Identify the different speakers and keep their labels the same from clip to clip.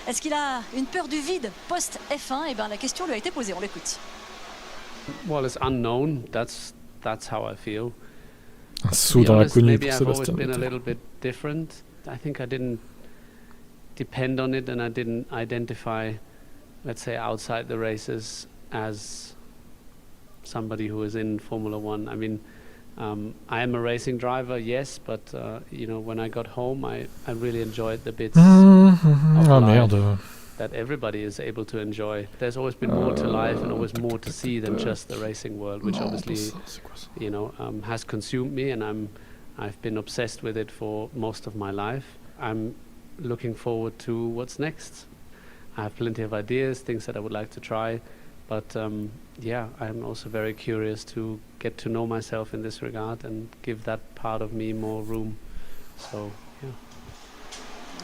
Speaker 1: Est-ce qu'il a une peur du vide post-F1? Eh bien, la question lui a été posée, on l'écoute.
Speaker 2: Well, it's unknown. That's how I feel.
Speaker 3: Un saut dans l'inconnu
Speaker 2: Maybe
Speaker 3: pour
Speaker 2: I've always
Speaker 3: Sébastien
Speaker 2: been a
Speaker 3: Vettel.
Speaker 2: little bit different. I think I didn't depend on it, and I didn't identify, let's say, outside the races as somebody who is in Formula One. I mean, I am a racing driver, yes, but when I got home, I really enjoyed the bits of
Speaker 3: Ah
Speaker 2: life
Speaker 3: merde.
Speaker 2: that everybody is able to enjoy. There's always been more to life and always more to see than just the racing world, which obviously,
Speaker 3: C'est quoi ça?
Speaker 2: has consumed me, and I've been obsessed with it for most of my life. I'm looking forward to what's next. I have plenty of ideas, things that I would like to try, but I'm also very curious to get to know myself in this regard and give that part of me more room. So, yeah.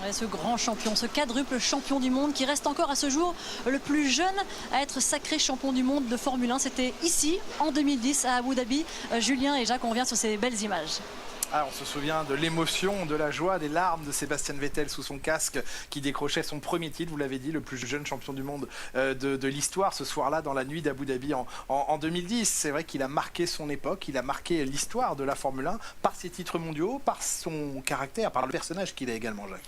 Speaker 1: Ouais, ce grand champion, ce quadruple champion du monde qui reste encore à ce jour le plus jeune à être sacré champion du monde de Formule 1. C'était ici, en 2010, à Abu Dhabi. Julien et Jacques, on revient sur ces belles images.
Speaker 4: Ah, on se souvient de l'émotion, de la joie, des larmes de Sébastien Vettel sous son casque qui décrochait son premier titre, vous l'avez dit, le plus jeune champion du monde de l'histoire ce soir-là dans la nuit d'Abu Dhabi en 2010. C'est vrai qu'il a marqué son époque, il a marqué l'histoire de la Formule 1 par ses titres mondiaux, par son caractère, par le personnage qu'il a également, Jacques.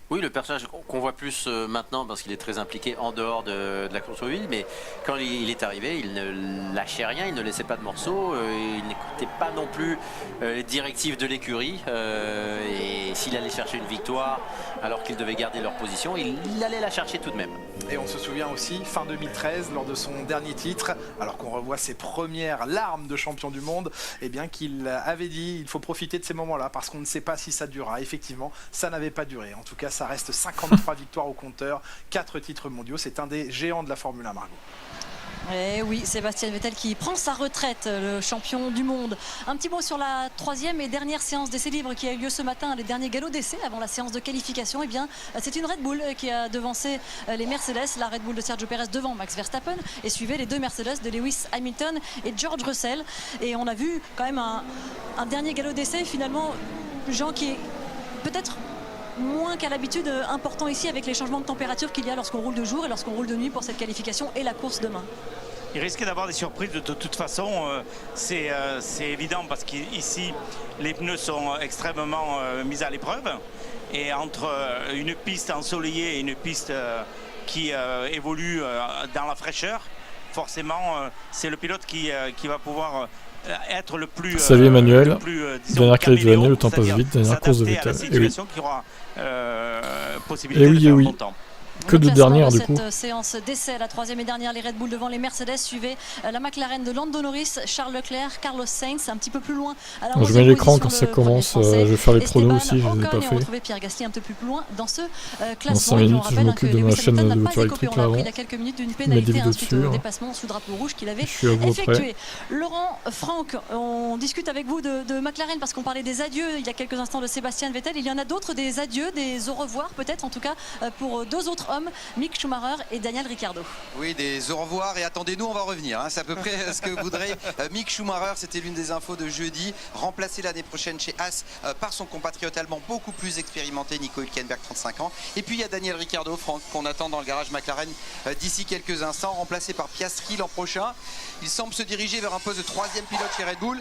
Speaker 5: Oui, le personnage qu'on voit plus maintenant parce qu'il est très impliqué en dehors de la course automobile, mais quand il est arrivé, il ne lâchait rien, il ne laissait pas de morceaux, il n'écoutait pas non plus les directives de l'écurie, et s'il allait chercher une victoire alors qu'il devait garder leur position, il allait la chercher tout de même.
Speaker 4: Et on se souvient aussi, fin 2013, lors de son dernier titre, alors qu'on revoit ses premières larmes de champion du monde, eh bien qu'il avait dit il faut profiter de ces moments-là parce qu'on ne sait pas si ça durera. Effectivement, ça n'avait pas duré. En tout cas, ça reste 53 victoires au compteur, 4 titres mondiaux. C'est un des géants de la Formule 1, Margot.
Speaker 1: Et oui, Sébastien Vettel qui prend sa retraite, le champion du monde. Un petit mot sur la troisième et dernière séance d'essais libres qui a eu lieu ce matin, les derniers galops d'essai avant la séance de qualification. Eh bien, c'est une Red Bull qui a devancé les Mercedes, la Red Bull de Sergio Pérez devant Max Verstappen, et suivait les deux Mercedes de Lewis Hamilton et George Russell. Et on a vu quand même un dernier galop d'essai finalement, Jean, qui est peut-être moins qu'à l'habitude important ici avec les changements de température qu'il y a lorsqu'on roule de jour et lorsqu'on roule de nuit pour cette qualification et la course demain.
Speaker 6: Il risque d'avoir des surprises de toute façon, c'est évident parce qu'ici les pneus sont extrêmement mis à l'épreuve, et entre une piste ensoleillée et une piste qui évolue dans la fraîcheur, forcément c'est le pilote qui va pouvoir être le plus.
Speaker 3: Salut Emmanuel, dernière qualif de l'année,
Speaker 6: caméléon,
Speaker 3: le temps passe
Speaker 6: c'est-à-dire
Speaker 3: vite, dernière course de
Speaker 6: s'adapter à la
Speaker 3: Vettel. Et oui.
Speaker 6: situation qui aura possibilité
Speaker 3: Et oui,
Speaker 6: de faire
Speaker 3: et oui.
Speaker 6: bon temps.
Speaker 3: Que de dernière du coup.
Speaker 1: Cette séance d'essai, la troisième et dernière, les Red Bull devant les Mercedes, suivait la McLaren de Lando Norris, Charles Leclerc, Carlos Sainz, un petit peu plus loin. À la
Speaker 3: Je mets l'écran quand ça commence, je vais faire les pronos aussi, je ne les ai pas
Speaker 1: Et on
Speaker 3: fait.
Speaker 1: retrouvait Pierre Gasly un peu plus loin dans ce
Speaker 3: Dans 5 minutes, je m'occupe de ma chaîne de voiture électrique là avant.
Speaker 1: Il y a quelques minutes d'une
Speaker 3: Je mets des
Speaker 1: pénalité
Speaker 3: vidéos
Speaker 1: suite
Speaker 3: dessus.
Speaker 1: au dépassement sous drapeau rouge qu'il avait
Speaker 3: Je suis à vous après.
Speaker 1: effectué. Laurent, Franck, on discute avec vous de McLaren parce qu'on parlait des adieux il y a quelques instants de Sébastien Vettel. Il y en a d'autres, des adieux, des au revoir peut-être, en tout cas pour deux autres hommes, Mick Schumacher et Daniel Ricciardo.
Speaker 7: Oui, des au revoir et attendez-nous, on va revenir. Hein. C'est à peu près ce que voudrait Mick Schumacher. C'était l'une des infos de jeudi. Remplacé l'année prochaine chez Haas par son compatriote allemand beaucoup plus expérimenté, Nico Hülkenberg, 35 ans. Et puis il y a Daniel Ricciardo, Franck, qu'on attend dans le garage McLaren d'ici quelques instants, remplacé par Piastri l'an prochain. Il semble se diriger vers un poste de troisième pilote chez Red Bull.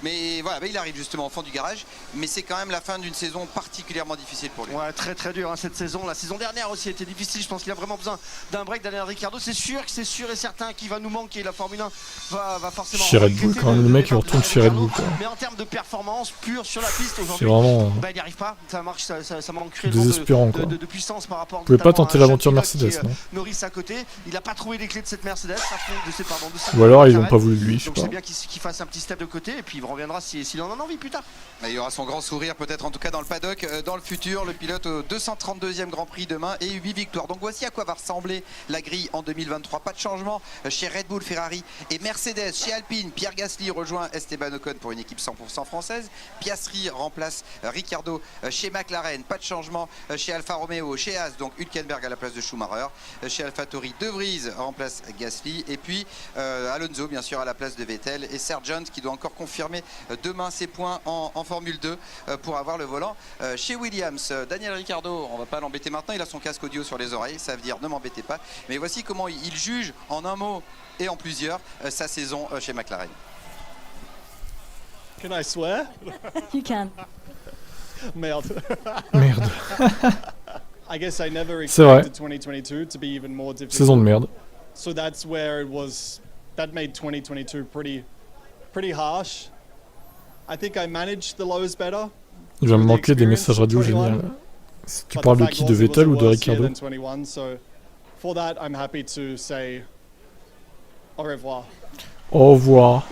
Speaker 7: Mais voilà, il arrive justement au fond du garage. Mais c'est quand même la fin d'une saison particulièrement difficile pour lui.
Speaker 8: Ouais, très très dur hein, cette saison. La saison dernière aussi a été difficile. Je pense qu'il a vraiment besoin d'un break. Daniel Ricciardo, c'est sûr et certain qu'il va nous manquer. La Formule 1 va forcément.
Speaker 3: Chez Red Bull, quand même, le mec il retourne chez Red Bull. Quoi.
Speaker 8: Mais en termes de performance pure sur la piste aujourd'hui,
Speaker 3: c'est vraiment.
Speaker 8: il n'y arrive pas. Ça marche, ça manque cruellement
Speaker 3: désespérant,
Speaker 8: de puissance par rapport.
Speaker 3: Vous pouvez pas tenter l'aventure Mercedes, non?
Speaker 8: Norris à côté, il n'a pas trouvé les clés de cette Mercedes.
Speaker 3: Ou alors ils n'ont pas voulu de lui, je sais
Speaker 8: donc
Speaker 3: pas.
Speaker 8: c'est bien qu'il fasse un petit step de côté et puis il reviendra s'il en a envie plus tard.
Speaker 7: Il y aura son grand sourire peut-être en tout cas dans le paddock dans le futur. Le pilote au 232e Grand Prix demain et 8 victoires. Donc voici à quoi va ressembler la grille en 2023. Pas de changement chez Red Bull, Ferrari et Mercedes. Chez Alpine, Pierre Gasly rejoint Esteban Ocon pour une équipe 100% française. Piastri remplace Ricciardo chez McLaren. Pas de changement chez Alfa Romeo. Chez Haas, donc Hülkenberg à la place de Schumacher. Chez AlphaTauri, De Vries remplace Gasly. Et puis Alonso bien sûr à la place de Vettel. Et Sargent qui doit encore confirmer demain ses points en Formule 2 pour avoir le volant chez Williams. Daniel Ricciardo, on va pas l'embêter maintenant, il a son casque audio sur les les oreilles, ça veut dire ne m'embêtez pas. Mais voici comment il juge en un mot et en plusieurs sa saison chez McLaren.
Speaker 9: Can I swear?
Speaker 1: You can.
Speaker 9: Merde.
Speaker 3: Merde.
Speaker 9: I guess I never
Speaker 3: C'est vrai.
Speaker 9: expected 2022 to be even more difficult.
Speaker 3: Saison de merde.
Speaker 9: So that's where it was. That made 2022 pretty harsh. I think I managed the lows better.
Speaker 3: Il va me manquer des messages radio géniaux. Tu parles de qui, de Vettel ou de Ricciardo?
Speaker 9: So for that, I'm happy to say au revoir.
Speaker 3: Au revoir.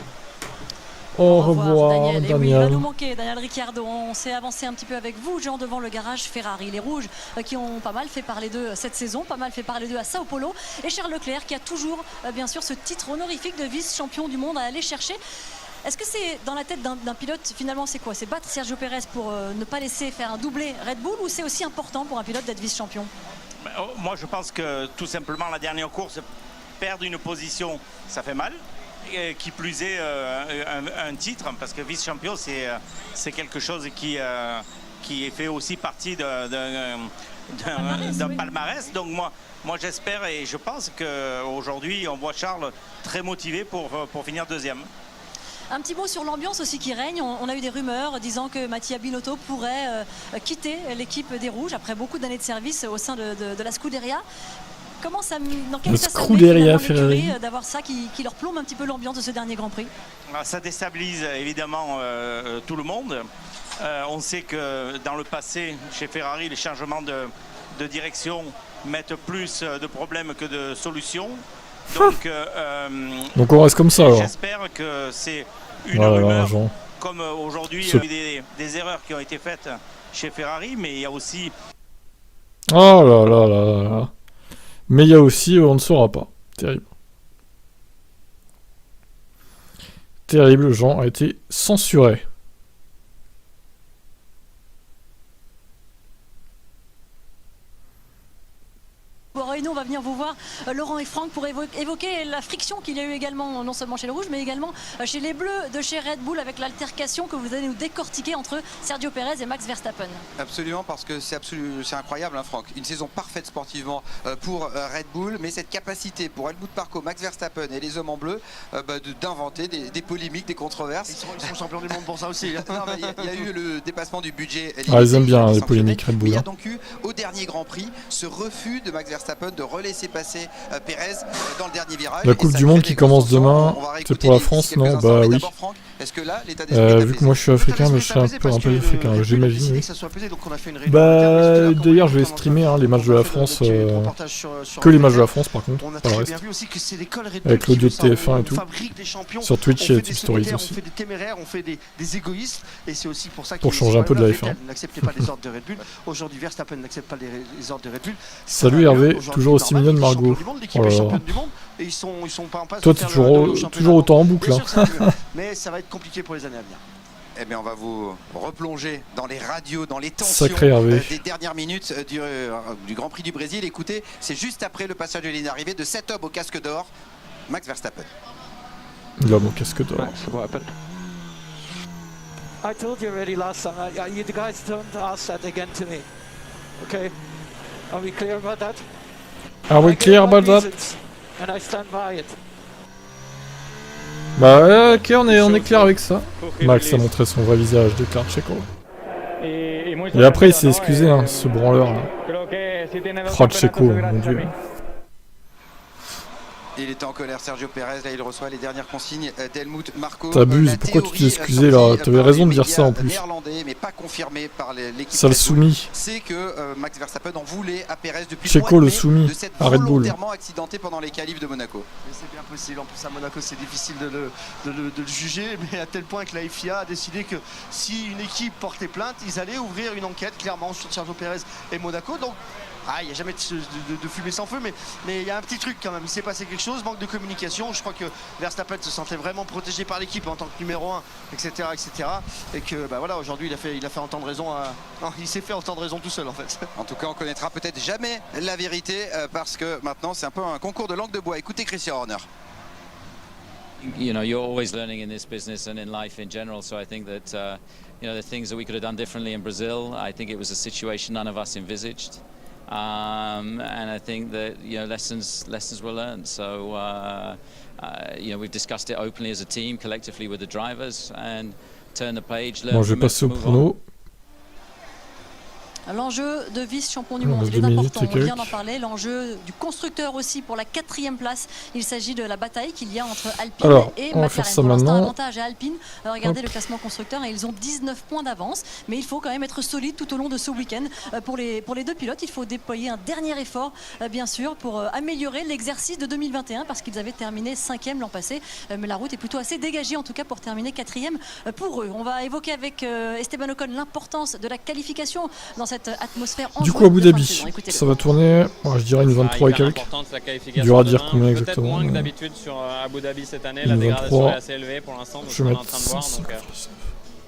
Speaker 3: Au revoir,
Speaker 1: Daniel. Et oui, il va
Speaker 3: Daniel.
Speaker 1: nous manquer, Daniel Ricciardo. On s'est avancé un petit peu avec vous, Jean, devant le garage Ferrari. Les Rouges qui ont pas mal fait parler d'eux cette saison, pas mal fait parler d'eux à Sao Paulo. Et Charles Leclerc qui a toujours, bien sûr, ce titre honorifique de vice-champion du monde à aller chercher. Est-ce que c'est dans la tête d'un pilote, finalement, c'est quoi? C'est battre Sergio Pérez pour ne pas laisser faire un doublé Red Bull, ou c'est aussi important pour un pilote d'être vice-champion?
Speaker 6: Moi, je pense que tout simplement, la dernière course, perdre une position, ça fait mal. Et qui plus est un titre, parce que vice-champion, c'est quelque chose qui fait aussi partie d'un palmarès. Donc moi j'espère et je pense qu'aujourd'hui, on voit Charles très motivé pour finir deuxième.
Speaker 1: Un petit mot sur l'ambiance aussi qui règne. On a eu des rumeurs disant que Mattia Binotto pourrait quitter l'équipe des Rouges après beaucoup d'années de service au sein de la Scuderia. Comment ça, dans quel état ça met Ferrari d'avoir ça qui leur plombe un petit peu l'ambiance de ce dernier Grand Prix?
Speaker 6: Ça déstabilise évidemment tout le monde. On sait que dans le passé, chez Ferrari, les changements de direction mettent plus de problèmes que de solutions.
Speaker 3: Donc on reste comme ça alors.
Speaker 6: J'espère que c'est une rumeur. Comme aujourd'hui, il y a eu des erreurs qui ont été faites chez Ferrari, mais il y a aussi...
Speaker 3: Oh là là là là. Mais il y a aussi, on ne saura pas. Terrible. Terrible, Jean a été censuré.
Speaker 1: Et nous, on va venir vous voir, Laurent et Franck, pour évoquer la friction qu'il y a eu également, non seulement chez les Rouges, mais également chez les Bleus de chez Red Bull, avec l'altercation que vous allez nous décortiquer entre Sergio Pérez et Max Verstappen.
Speaker 7: Absolument, parce que c'est incroyable, hein, Franck. Une saison parfaite sportivement pour Red Bull, mais cette capacité pour Helmut Marko, Max Verstappen et les hommes en bleu d'inventer des polémiques, des controverses.
Speaker 8: Ils sont champions du monde pour ça aussi.
Speaker 7: Il y a eu le dépassement du budget.
Speaker 3: Ils aiment bien les polémiques Red Bull.
Speaker 7: Il y a donc eu au dernier Grand Prix ce refus de Max Verstappen de relaisser passer Pérez dans le dernier virage.
Speaker 3: La Coupe du Monde qui commence demain, c'est pour la France, non? Bah oui.
Speaker 7: Est-ce que là, l'état
Speaker 3: vu que moi je suis africain, mais je serai un peu africain, j'imagine. Bah d'ailleurs je vais streamer les matchs de la France, que les matchs de la France par contre, pas le reste. Avec l'audio de TF1 et tout. Sur Twitch et Tipstories aussi.
Speaker 8: On fait des téméraires, on fait des égoïstes, et c'est aussi pour ça
Speaker 3: pour changer un peu de la F1.
Speaker 8: N'acceptez pas les ordres de Red Bull. Aujourd'hui, Verstappen n'accepte pas les ordres de Red Bull.
Speaker 3: Salut Hervé, toujours aussi mignonne Margot. Oh là là.
Speaker 8: Et ils sont pas en passe.
Speaker 3: Toi t'es toujours autant en boucle.
Speaker 8: Mais ça va être compliqué pour les années à venir.
Speaker 7: Eh bien, on va vous replonger dans les radios, dans les tensions des dernières minutes du Grand Prix du Brésil. Écoutez, c'est juste après le passage de ligne d'arrivée de cet homme au casque d'or, Max Verstappen.
Speaker 3: L'homme au casque d'or.
Speaker 10: I told you already last time. You guys don't ask that again to me. Okay? Are we clear about that?
Speaker 3: Are we clear about that?
Speaker 10: And I stand by it.
Speaker 3: Bah ok, on est clair avec ça. Max a montré son vrai visage, déclare Checo. Et après il s'est excusé, ce branleur là. Oh Checo, mon dieu.
Speaker 7: Il était en colère, Sergio Pérez, là il reçoit les dernières consignes d'Helmut Marko.
Speaker 3: T'abuses, pourquoi tu t'es excusé là? T'avais raison de dire ça en plus.
Speaker 7: Mais pas confirmé par l'équipe.
Speaker 3: Ça le soumis.
Speaker 7: C'est que Max Verstappen en voulait à Pérez depuis
Speaker 3: Checo le soumis à Red Bull.
Speaker 7: Volontairement accidenté pendant les qualifs de Monaco.
Speaker 8: C'est bien possible, en plus à Monaco c'est difficile de le juger, mais à tel point que la FIA a décidé que si une équipe portait plainte, ils allaient ouvrir une enquête clairement sur Sergio Pérez et Monaco. Donc il n'y a jamais de fumée sans feu, mais il y a un petit truc quand même. Il s'est passé quelque chose, manque de communication. Je crois que Verstappen se sentait vraiment protégé par l'équipe en tant que numéro 1, etc. Et que voilà, aujourd'hui il a fait entendre raison il s'est fait entendre raison tout seul en fait.
Speaker 7: En tout cas, on connaîtra peut-être jamais la vérité parce que maintenant c'est un peu un concours de langue de bois. Écoutez Christian Horner.
Speaker 11: You know, you're always learning in this business and in life in general. So I think that the things that we could have done differently in Brazil, I think it was a situation none of us envisaged. and I think that lessons were learned. So we've discussed it openly as a team, collectively with the drivers, and turn the page.
Speaker 3: Bon, je vais passer au prono.
Speaker 1: L'enjeu de vice-champion du monde, il est important, on vient d'en parler. L'enjeu du constructeur aussi pour la 4e place. Il s'agit de la bataille qu'il y a entre Alpine et McLaren. Pour l'instant, avantage à Alpine. Regardez le classement constructeur et ils ont 19 points d'avance. Mais il faut quand même être solide tout au long de ce week-end. Pour les deux pilotes, il faut déployer un dernier effort, bien sûr, pour améliorer l'exercice de 2021 parce qu'ils avaient terminé 5e l'an passé. Mais la route est plutôt assez dégagée, en tout cas, pour terminer 4e pour eux. On va évoquer avec Esteban Ocon l'importance de la qualification dans cette atmosphère.
Speaker 3: Du coup, Abu Dhabi, ça va tourner, je dirais une 23 et quelques. Dur à dire combien exactement.
Speaker 12: Moins que d'habitude sur Abu Dhabi cette année, la dégradation est assez élevée pour l'instant, donc on est en train de voir.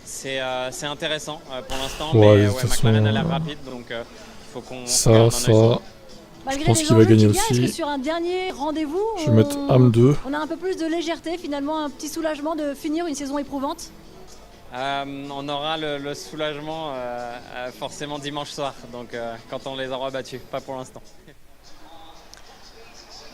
Speaker 12: C'est intéressant pour l'instant, mais McLaren a l'air rapide, donc il faut qu'on regarde un œil.
Speaker 3: Je pense qu'il va gagner aussi.
Speaker 1: Sur un dernier rendez-vous,
Speaker 3: je vais mettre Ham 2.
Speaker 1: On a un peu plus de légèreté, finalement, un petit soulagement de finir une saison éprouvante.
Speaker 12: On aura le soulagement forcément dimanche soir, donc quand on les aura battus, pas pour l'instant.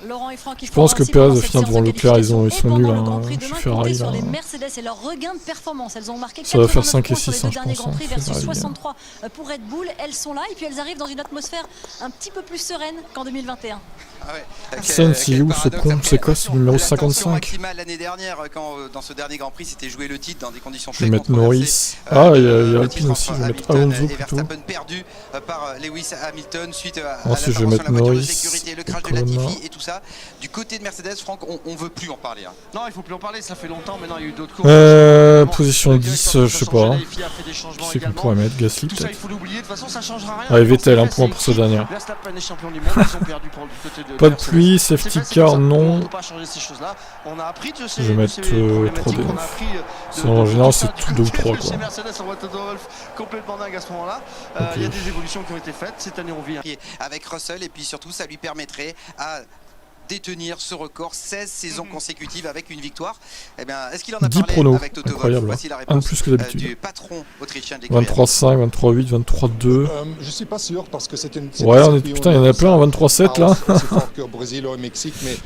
Speaker 1: Laurent et Franck,
Speaker 3: je pense que Perez va finir devant Leclerc, ils sont nuls chez Ferrari.
Speaker 1: Sur les Mercedes et leur regain de performance, elles ont marqué
Speaker 3: ça va faire 5 et 6
Speaker 1: sur les deux derniers
Speaker 3: je
Speaker 1: Grands Prix versus
Speaker 3: Ferrari,
Speaker 1: 63 pour Red Bull. Elles sont là et puis elles arrivent dans une atmosphère un petit peu plus sereine qu'en 2021.
Speaker 3: Sainz, il est où ce con? C'est quoi ce numéro 55?
Speaker 7: L'année dernière, quand dans ce dernier Grand Prix, c'était joué le titre dans des conditions
Speaker 3: je vais mettre Norris. Ah, il y a Alpine aussi, je vais mettre Alonso plutôt.
Speaker 7: Perdu par Lewis Hamilton suite à
Speaker 3: ensuite, je vais mettre Norris,
Speaker 7: le crash de Latifi et tout ça. Du côté de Mercedes, Franck, on veut plus en parler.
Speaker 8: Non, il faut plus en parler, ça fait longtemps, maintenant il y a eu d'autres courses.
Speaker 3: Position 10, je sais pas. Qui c'est qu'on pourrait mettre? Gasly peut-être.
Speaker 8: Il faut l'oublier, de toute façon ça changera rien.
Speaker 3: Allez, Vettel, un point pour ce dernier.
Speaker 8: Verstappen est champion du monde, ils ont perdu pour le côté de
Speaker 3: pas de pluie, safety car non.
Speaker 8: On peut pas changer ces choses-là. On a appris de ces
Speaker 3: je vais mettre 3D. En général, c'est tout 2 ou 3 quoi.
Speaker 8: Chez Mercedes, on voit Toto Wolff complètement dingue à ce moment-là. Il y a des évolutions qui ont été faites. Cette année, on vit
Speaker 7: avec Russell et puis surtout, ça lui permettrait à détenir ce record 16 saisons consécutives avec une victoire. Eh bien, est-ce qu'il en a
Speaker 3: 10
Speaker 7: parlé
Speaker 3: pronos,
Speaker 7: avec Toto
Speaker 3: incroyable.
Speaker 7: Wolff? Voici la
Speaker 3: Un de
Speaker 7: réponse
Speaker 3: plus que d'habitude.
Speaker 7: du patron autrichien de l'écurie.
Speaker 3: 23-5, 23-8, 23-2.
Speaker 13: Je suis pas sûr parce que c'est une.
Speaker 3: Ouais, putain, il y en a plein en 23-7 là.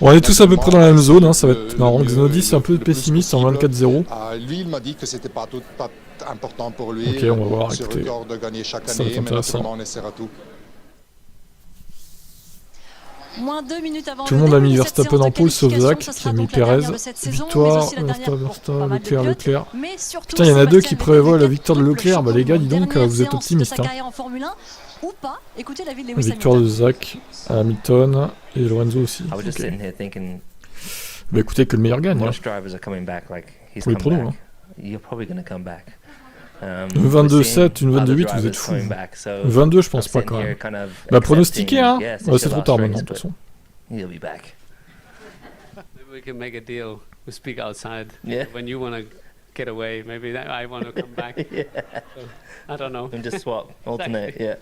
Speaker 3: On est tous à peu près dans la même zone, ça va être marrant. Xenodis c'est un peu pessimiste en 24-0.
Speaker 13: Lui, il m'a dit que c'était pas important pour lui.
Speaker 3: Ok, on va voir.
Speaker 13: Ce record de gagner chaque année,
Speaker 3: ça va être intéressant.
Speaker 13: Mais on essaiera tout.
Speaker 1: Moins 2 minutes avant
Speaker 3: tout le monde a mis Verstappen en pole sauf Zach qui a mis Perez. Victoire, Leclerc. Putain, il y en a deux qui prévoient la victoire de Leclerc. Bah les gars, dis donc, vous êtes optimistes. Victoire de Zach, Hamilton et Lorenzo aussi. Okay. Bah écoutez, que le meilleur gagne. Pour les pronos. 22-7, une 22-8, vous êtes fous. 22, je pense pas quand même. Bah pronostiqué, hein. C'est trop tard maintenant, de toute façon.
Speaker 2: Maybe we can make a deal. We speak outside. When you want to get away, maybe I want to come back. So, I don't know.
Speaker 14: And just swap, alternate, yeah.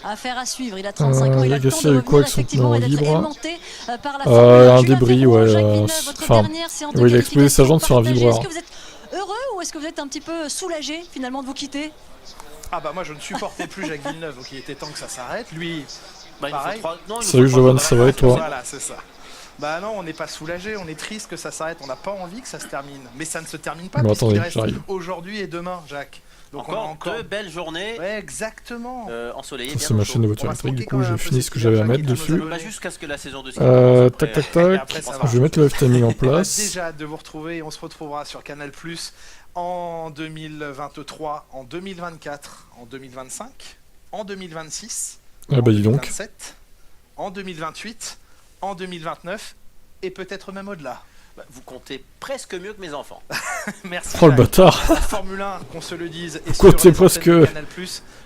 Speaker 1: Affaire à suivre, il a 35 ans, il a le temps de revenir effectivement et d'être aimanté par la
Speaker 3: un débris, ouais. Enfin, il a explosé sa jambe sur un vibreur.
Speaker 1: Heureux ou est-ce que vous êtes un petit peu soulagé finalement de vous quitter?
Speaker 4: Ah bah moi je ne supportais plus Jacques Villeneuve, donc il était temps que ça s'arrête. Lui, pareil.
Speaker 3: Salut Jovan, ça va et toi?
Speaker 4: Voilà, c'est ça. Bah non, on n'est pas soulagé, on est triste que ça s'arrête, on n'a pas envie que ça se termine. Mais ça ne se termine pas puisqu'il reste aujourd'hui et demain, Jacques.
Speaker 5: Donc encore 2 belles journées.
Speaker 4: Ouais, exactement.
Speaker 5: Ensoleillées.
Speaker 3: C'est ma chaîne de voiture électrique, du coup j'ai fini ce que j'avais à mettre dessus.
Speaker 5: Jusqu'à ce que la saison de
Speaker 3: tac tac tac. Je vais mettre le F-timing en place.
Speaker 4: Déjà hâte de vous retrouver, on se retrouvera sur Canal+ en 2023, en 2024, en 2025, en 2026,
Speaker 3: en
Speaker 4: 2027, en 2028, en 2029 et peut-être même au-delà.
Speaker 5: Vous comptez presque mieux que mes enfants.
Speaker 4: Merci.
Speaker 3: Oh le bâtard.
Speaker 4: Formule 1, qu'on se le dise, et
Speaker 3: comptez presque
Speaker 4: Canal+,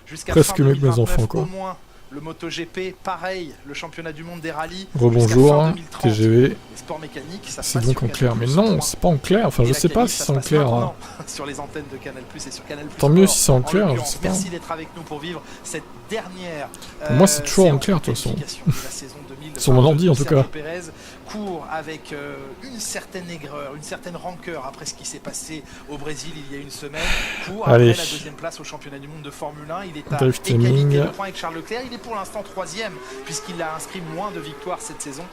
Speaker 4: jusqu'à
Speaker 3: presque
Speaker 4: fin
Speaker 3: mieux que mes
Speaker 4: 2029,
Speaker 3: enfants quoi.
Speaker 4: Au moins. Le MotoGP, pareil, le championnat du monde des rallyes.
Speaker 3: Rebonjour, TGV.
Speaker 4: C'est
Speaker 3: donc en clair. Mais non, c'est pas en clair. Enfin, je sais pas si c'est en clair. Hein.
Speaker 4: Sur les antennes de Canal+ et sur Canal+.
Speaker 3: Tant mieux si c'est en clair. Je sais pas.
Speaker 4: Merci d'être avec nous pour vivre cette dernière.
Speaker 3: Pour moi, c'est toujours en clair de toute façon. Sur mon ordi en tout cas.
Speaker 4: Pérez court avec une certaine aigreur, une certaine rancœur après ce qui s'est passé au Brésil il y a une semaine. Pour après la deuxième place au championnat du monde de Formule 1, il est à égalité de points avec Charles Leclerc. Il est pour l'instant 3e puisqu'il a inscrit moins de victoires cette saison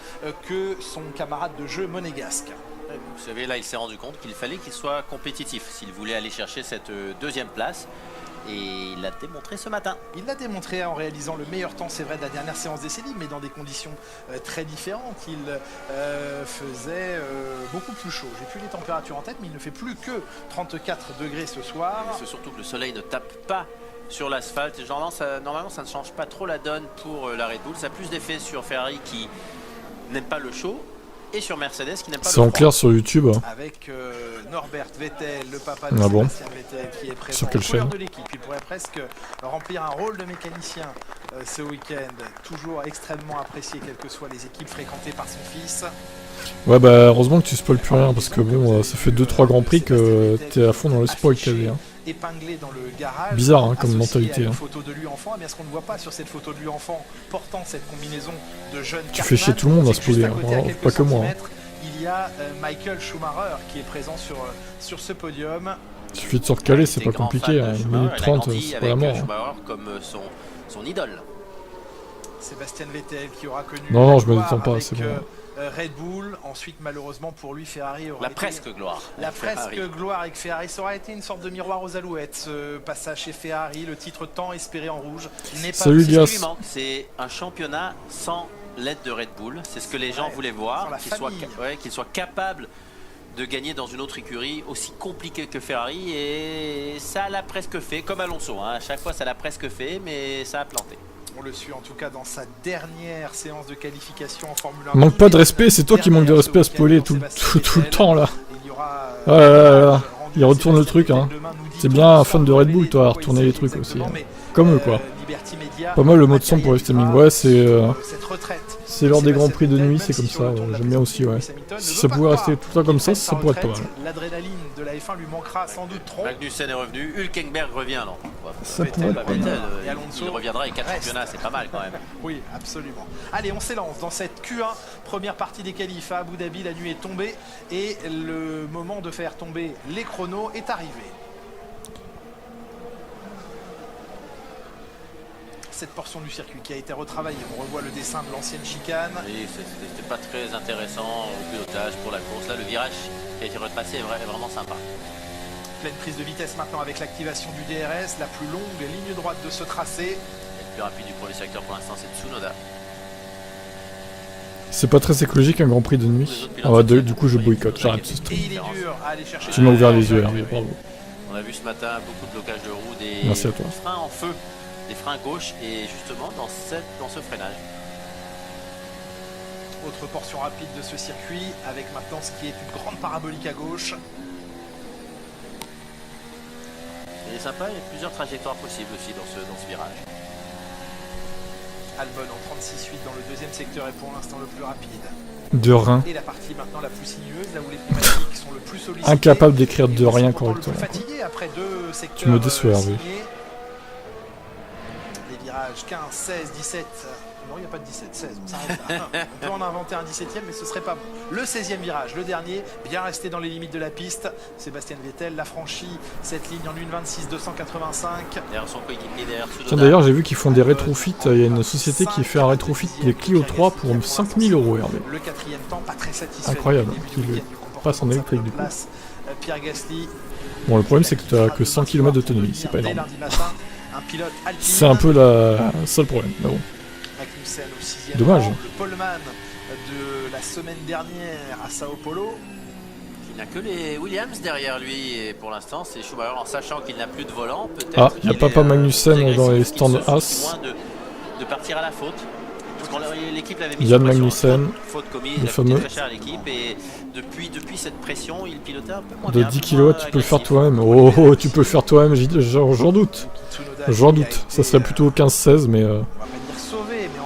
Speaker 4: que son camarade de jeu monégasque.
Speaker 5: Vous savez, là il s'est rendu compte qu'il fallait qu'il soit compétitif s'il voulait aller chercher cette deuxième place. Et il l'a démontré ce matin.
Speaker 4: Il l'a démontré en réalisant le meilleur temps, c'est vrai, de la dernière séance d'essai libre, mais dans des conditions très différentes. Il faisait beaucoup plus chaud. J'ai plus les températures en tête, mais il ne fait plus que 34 degrés ce soir.
Speaker 5: C'est surtout que le soleil ne tape pas sur l'asphalte. Normalement, ça ne change pas trop la donne pour la Red Bull. Ça a plus d'effet sur Ferrari qui n'aime pas le chaud. Et sur Mercedes qui n'aime pas le froid.
Speaker 3: C'est en clair sur YouTube.
Speaker 4: Avec Norbert Vettel, le papa
Speaker 3: de
Speaker 4: Sébastien Vettel, qui est présent
Speaker 3: sur quelle chaîne
Speaker 4: de l'équipe. Il pourrait presque remplir un rôle de mécanicien ce week-end. Toujours extrêmement apprécié, quelles que soient les équipes fréquentées par son fils.
Speaker 3: Ouais bah heureusement que tu spoil plus rien parce que bon ça fait 2-3 grands prix que t'es à fond dans le spoil quasi.
Speaker 4: Épinglé dans le garage.
Speaker 3: Bizarre hein, comme mentalité.
Speaker 4: Une photo de lui enfant, mais ce qu'on ne voit pas sur cette photo de lui enfant portant cette combinaison de jeune.
Speaker 3: Tu fais chier tout le monde à spoiler, hein. Pas que moi.
Speaker 4: Il y a Michael Schumacher qui est présent sur ce podium.
Speaker 3: Il suffit de se recaler, c'est pas compliqué. Hein. 1 minute 30, c'est pas la mort.
Speaker 5: Schumacher comme son idole.
Speaker 4: Sébastien Vettel qui aura connu.
Speaker 3: Non, je me détends pas, c'est bon.
Speaker 4: Red Bull, ensuite malheureusement pour lui Ferrari aura
Speaker 5: la presque gloire.
Speaker 4: La presque gloire avec Ferrari, ça aura été une sorte de miroir aux alouettes ce passage chez Ferrari, le titre tant espéré en rouge n'est pas
Speaker 3: Elias.
Speaker 5: C'est un championnat sans l'aide de Red Bull, c'est ce que les gens voulaient voir, qu'il soit capable de gagner dans une autre écurie aussi compliquée que Ferrari et ça l'a presque fait, comme Alonso, hein. À chaque fois ça l'a presque fait mais ça a planté.
Speaker 4: On le suit en tout cas dans sa dernière séance de qualification en Formule
Speaker 3: 1. Manque pas de respect, c'est toi qui manque de respect à spoiler tout le temps là. Il retourne le truc hein. C'est bien un fan de Red Bull toi à retourner les trucs aussi. Hein. Comme eux quoi. Pas mal le mode son pour le streaming, ouais c'est lors des grands prix de nuit, c'est comme ça, j'aime bien aussi ouais. Si ça pouvait rester tout le temps comme ça pourrait être pas mal.
Speaker 4: L'adrénaline de la F1 lui manquera sans doute trop.
Speaker 5: Magnussen est revenu, Hülkenberg revient non.
Speaker 3: Ça pourrait être pas mal.
Speaker 5: Il reviendra avec 4 championnats, c'est pas mal quand même.
Speaker 4: Oui, absolument. Allez, on s'élance dans cette Q1, première partie des qualifs à Abu Dhabi, la nuit est tombée et le moment de faire tomber les chronos est arrivé. Cette portion du circuit qui a été retravaillée. On revoit le dessin de l'ancienne chicane.
Speaker 5: Oui, c'était pas très intéressant au pilotage pour la course. Là, le virage qui a été retracé est vraiment sympa.
Speaker 4: Pleine prise de vitesse maintenant avec l'activation du DRS. La plus longue ligne droite de ce tracé.
Speaker 5: Le plus rapide du premier secteur pour l'instant, c'est Tsunoda.
Speaker 3: C'est pas très écologique un grand prix de nuit. Du coup, je boycotte. J'arrête ce stream. Tu m'as ouvert les yeux, hein, bravo.
Speaker 5: On a vu ce matin beaucoup de blocages de roues, des freins en feu. Des freins gauche et justement dans ce freinage.
Speaker 4: Autre portion rapide de ce circuit avec maintenant ce qui est une grande parabolique à gauche.
Speaker 5: Il est sympa, il y a plusieurs trajectoires possibles aussi dans ce virage.
Speaker 4: Albon en 36.8 dans le deuxième secteur est pour l'instant le plus rapide.
Speaker 3: De rien.
Speaker 4: Et la partie maintenant la plus sinueuse, là où les pneumatiques sont le plus sollicités.
Speaker 3: Incapable d'écrire de rien correctement.
Speaker 4: Fatigué après 2 secteurs.
Speaker 3: Tu me déçois, Hervé.
Speaker 4: 15, 16, 17. Non, il n'y a pas de 17, 16. On s'arrête là. On peut en inventer un 17e, mais ce serait pas bon. Le 16e virage, le dernier, bien resté dans les limites de la piste. Sébastien Vettel l'a franchi cette ligne en 1,26, 285.
Speaker 5: Derrière son coéquipier, derrière Tsunoda.
Speaker 3: Tiens, d'ailleurs, j'ai vu qu'ils font des rétrofits. Il y a une société qui fait un rétrofit des Clio 3 pour 5 000 €, Hervé.
Speaker 4: Le 4e temps, pas très satisfait.
Speaker 3: Incroyable. Qui passe en électrique du coup.
Speaker 4: Pierre Gasly.
Speaker 3: Bon, le problème, c'est que tu as que 100 km d'autonomie. C'est pas énorme. C'est un peu ça le problème, mais bon. Dommage.
Speaker 4: Le poleman de la semaine dernière à Sao Paulo.
Speaker 5: Il n'a que les Williams derrière lui et pour l'instant c'est Schumacher en sachant qu'il n'a plus de volant.
Speaker 3: Ah, il y a Papa Magnussen dans les stands As.
Speaker 5: De partir à la faute. L'équipe l'avait mis
Speaker 3: Yann Magnussen,
Speaker 5: faute commise,
Speaker 3: le fameux.
Speaker 5: Très cher à l'équipe et depuis cette pression, il pilotait un peu moins
Speaker 3: de
Speaker 5: bien.
Speaker 3: 10 kW, tu peux le faire toi-même. Oh, tu peux le faire toi-même, j'en doute. J'en doute. Ça serait plutôt 15-16, mais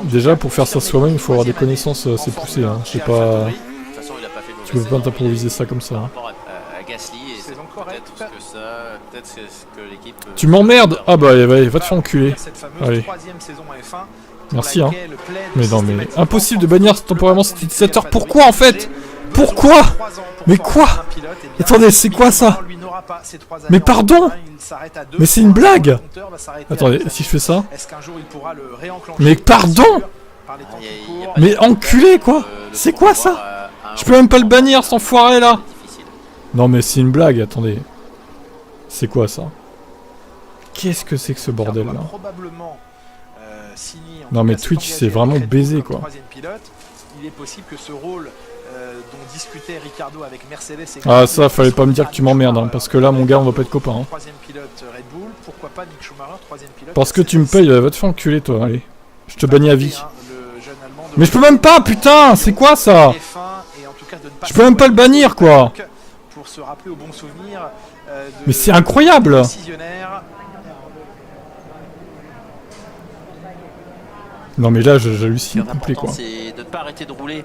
Speaker 3: déjà pour faire ça soi-même, il faut avoir des connaissances assez poussées. Hein. Je sais pas. Tu peux pas t'improviser ça comme ça. Hein.
Speaker 5: Tu
Speaker 3: m'emmerdes. Ah bah va te faire enculer.
Speaker 4: Cette fameuse 3e saison F1
Speaker 3: Merci, hein. Mais non, mais impossible de bannir temporairement cet utilisateur. Pourquoi, en fait? Pourquoi? Mais quoi? Attendez, c'est quoi ça? Mais pardon? Mais c'est une blague! Attendez, si je fais ça... Mais pardon? Mais enculé, quoi! C'est quoi ça? Je peux même pas le bannir, cet enfoiré, là! Non, mais c'est une blague, attendez. C'est quoi, ça? Qu'est-ce que c'est que ce bordel, là? Non, mais Twitch, c'est vraiment baisé, quoi.
Speaker 4: Il est possible que ce rôle dont discutait Ricardo avec Mercedes et
Speaker 3: ah ça fallait pas me dire que tu m'emmerdes hein, parce que là mon gars on va pas être copains hein.
Speaker 4: Troisième pilote Red Bull, pourquoi pas Mick Schumacher, troisième pilote
Speaker 3: parce que tu me payes, va te faire enculer toi, allez. Je te bannis à vie. Mais je peux même pas putain, c'est quoi ça? Je peux même pas le bannir quoi.
Speaker 4: Pour se rappeler au bon souvenir
Speaker 3: mais c'est incroyable. Non mais là j'hallucine complet quoi.
Speaker 5: C'est de ne pas arrêter de rouler.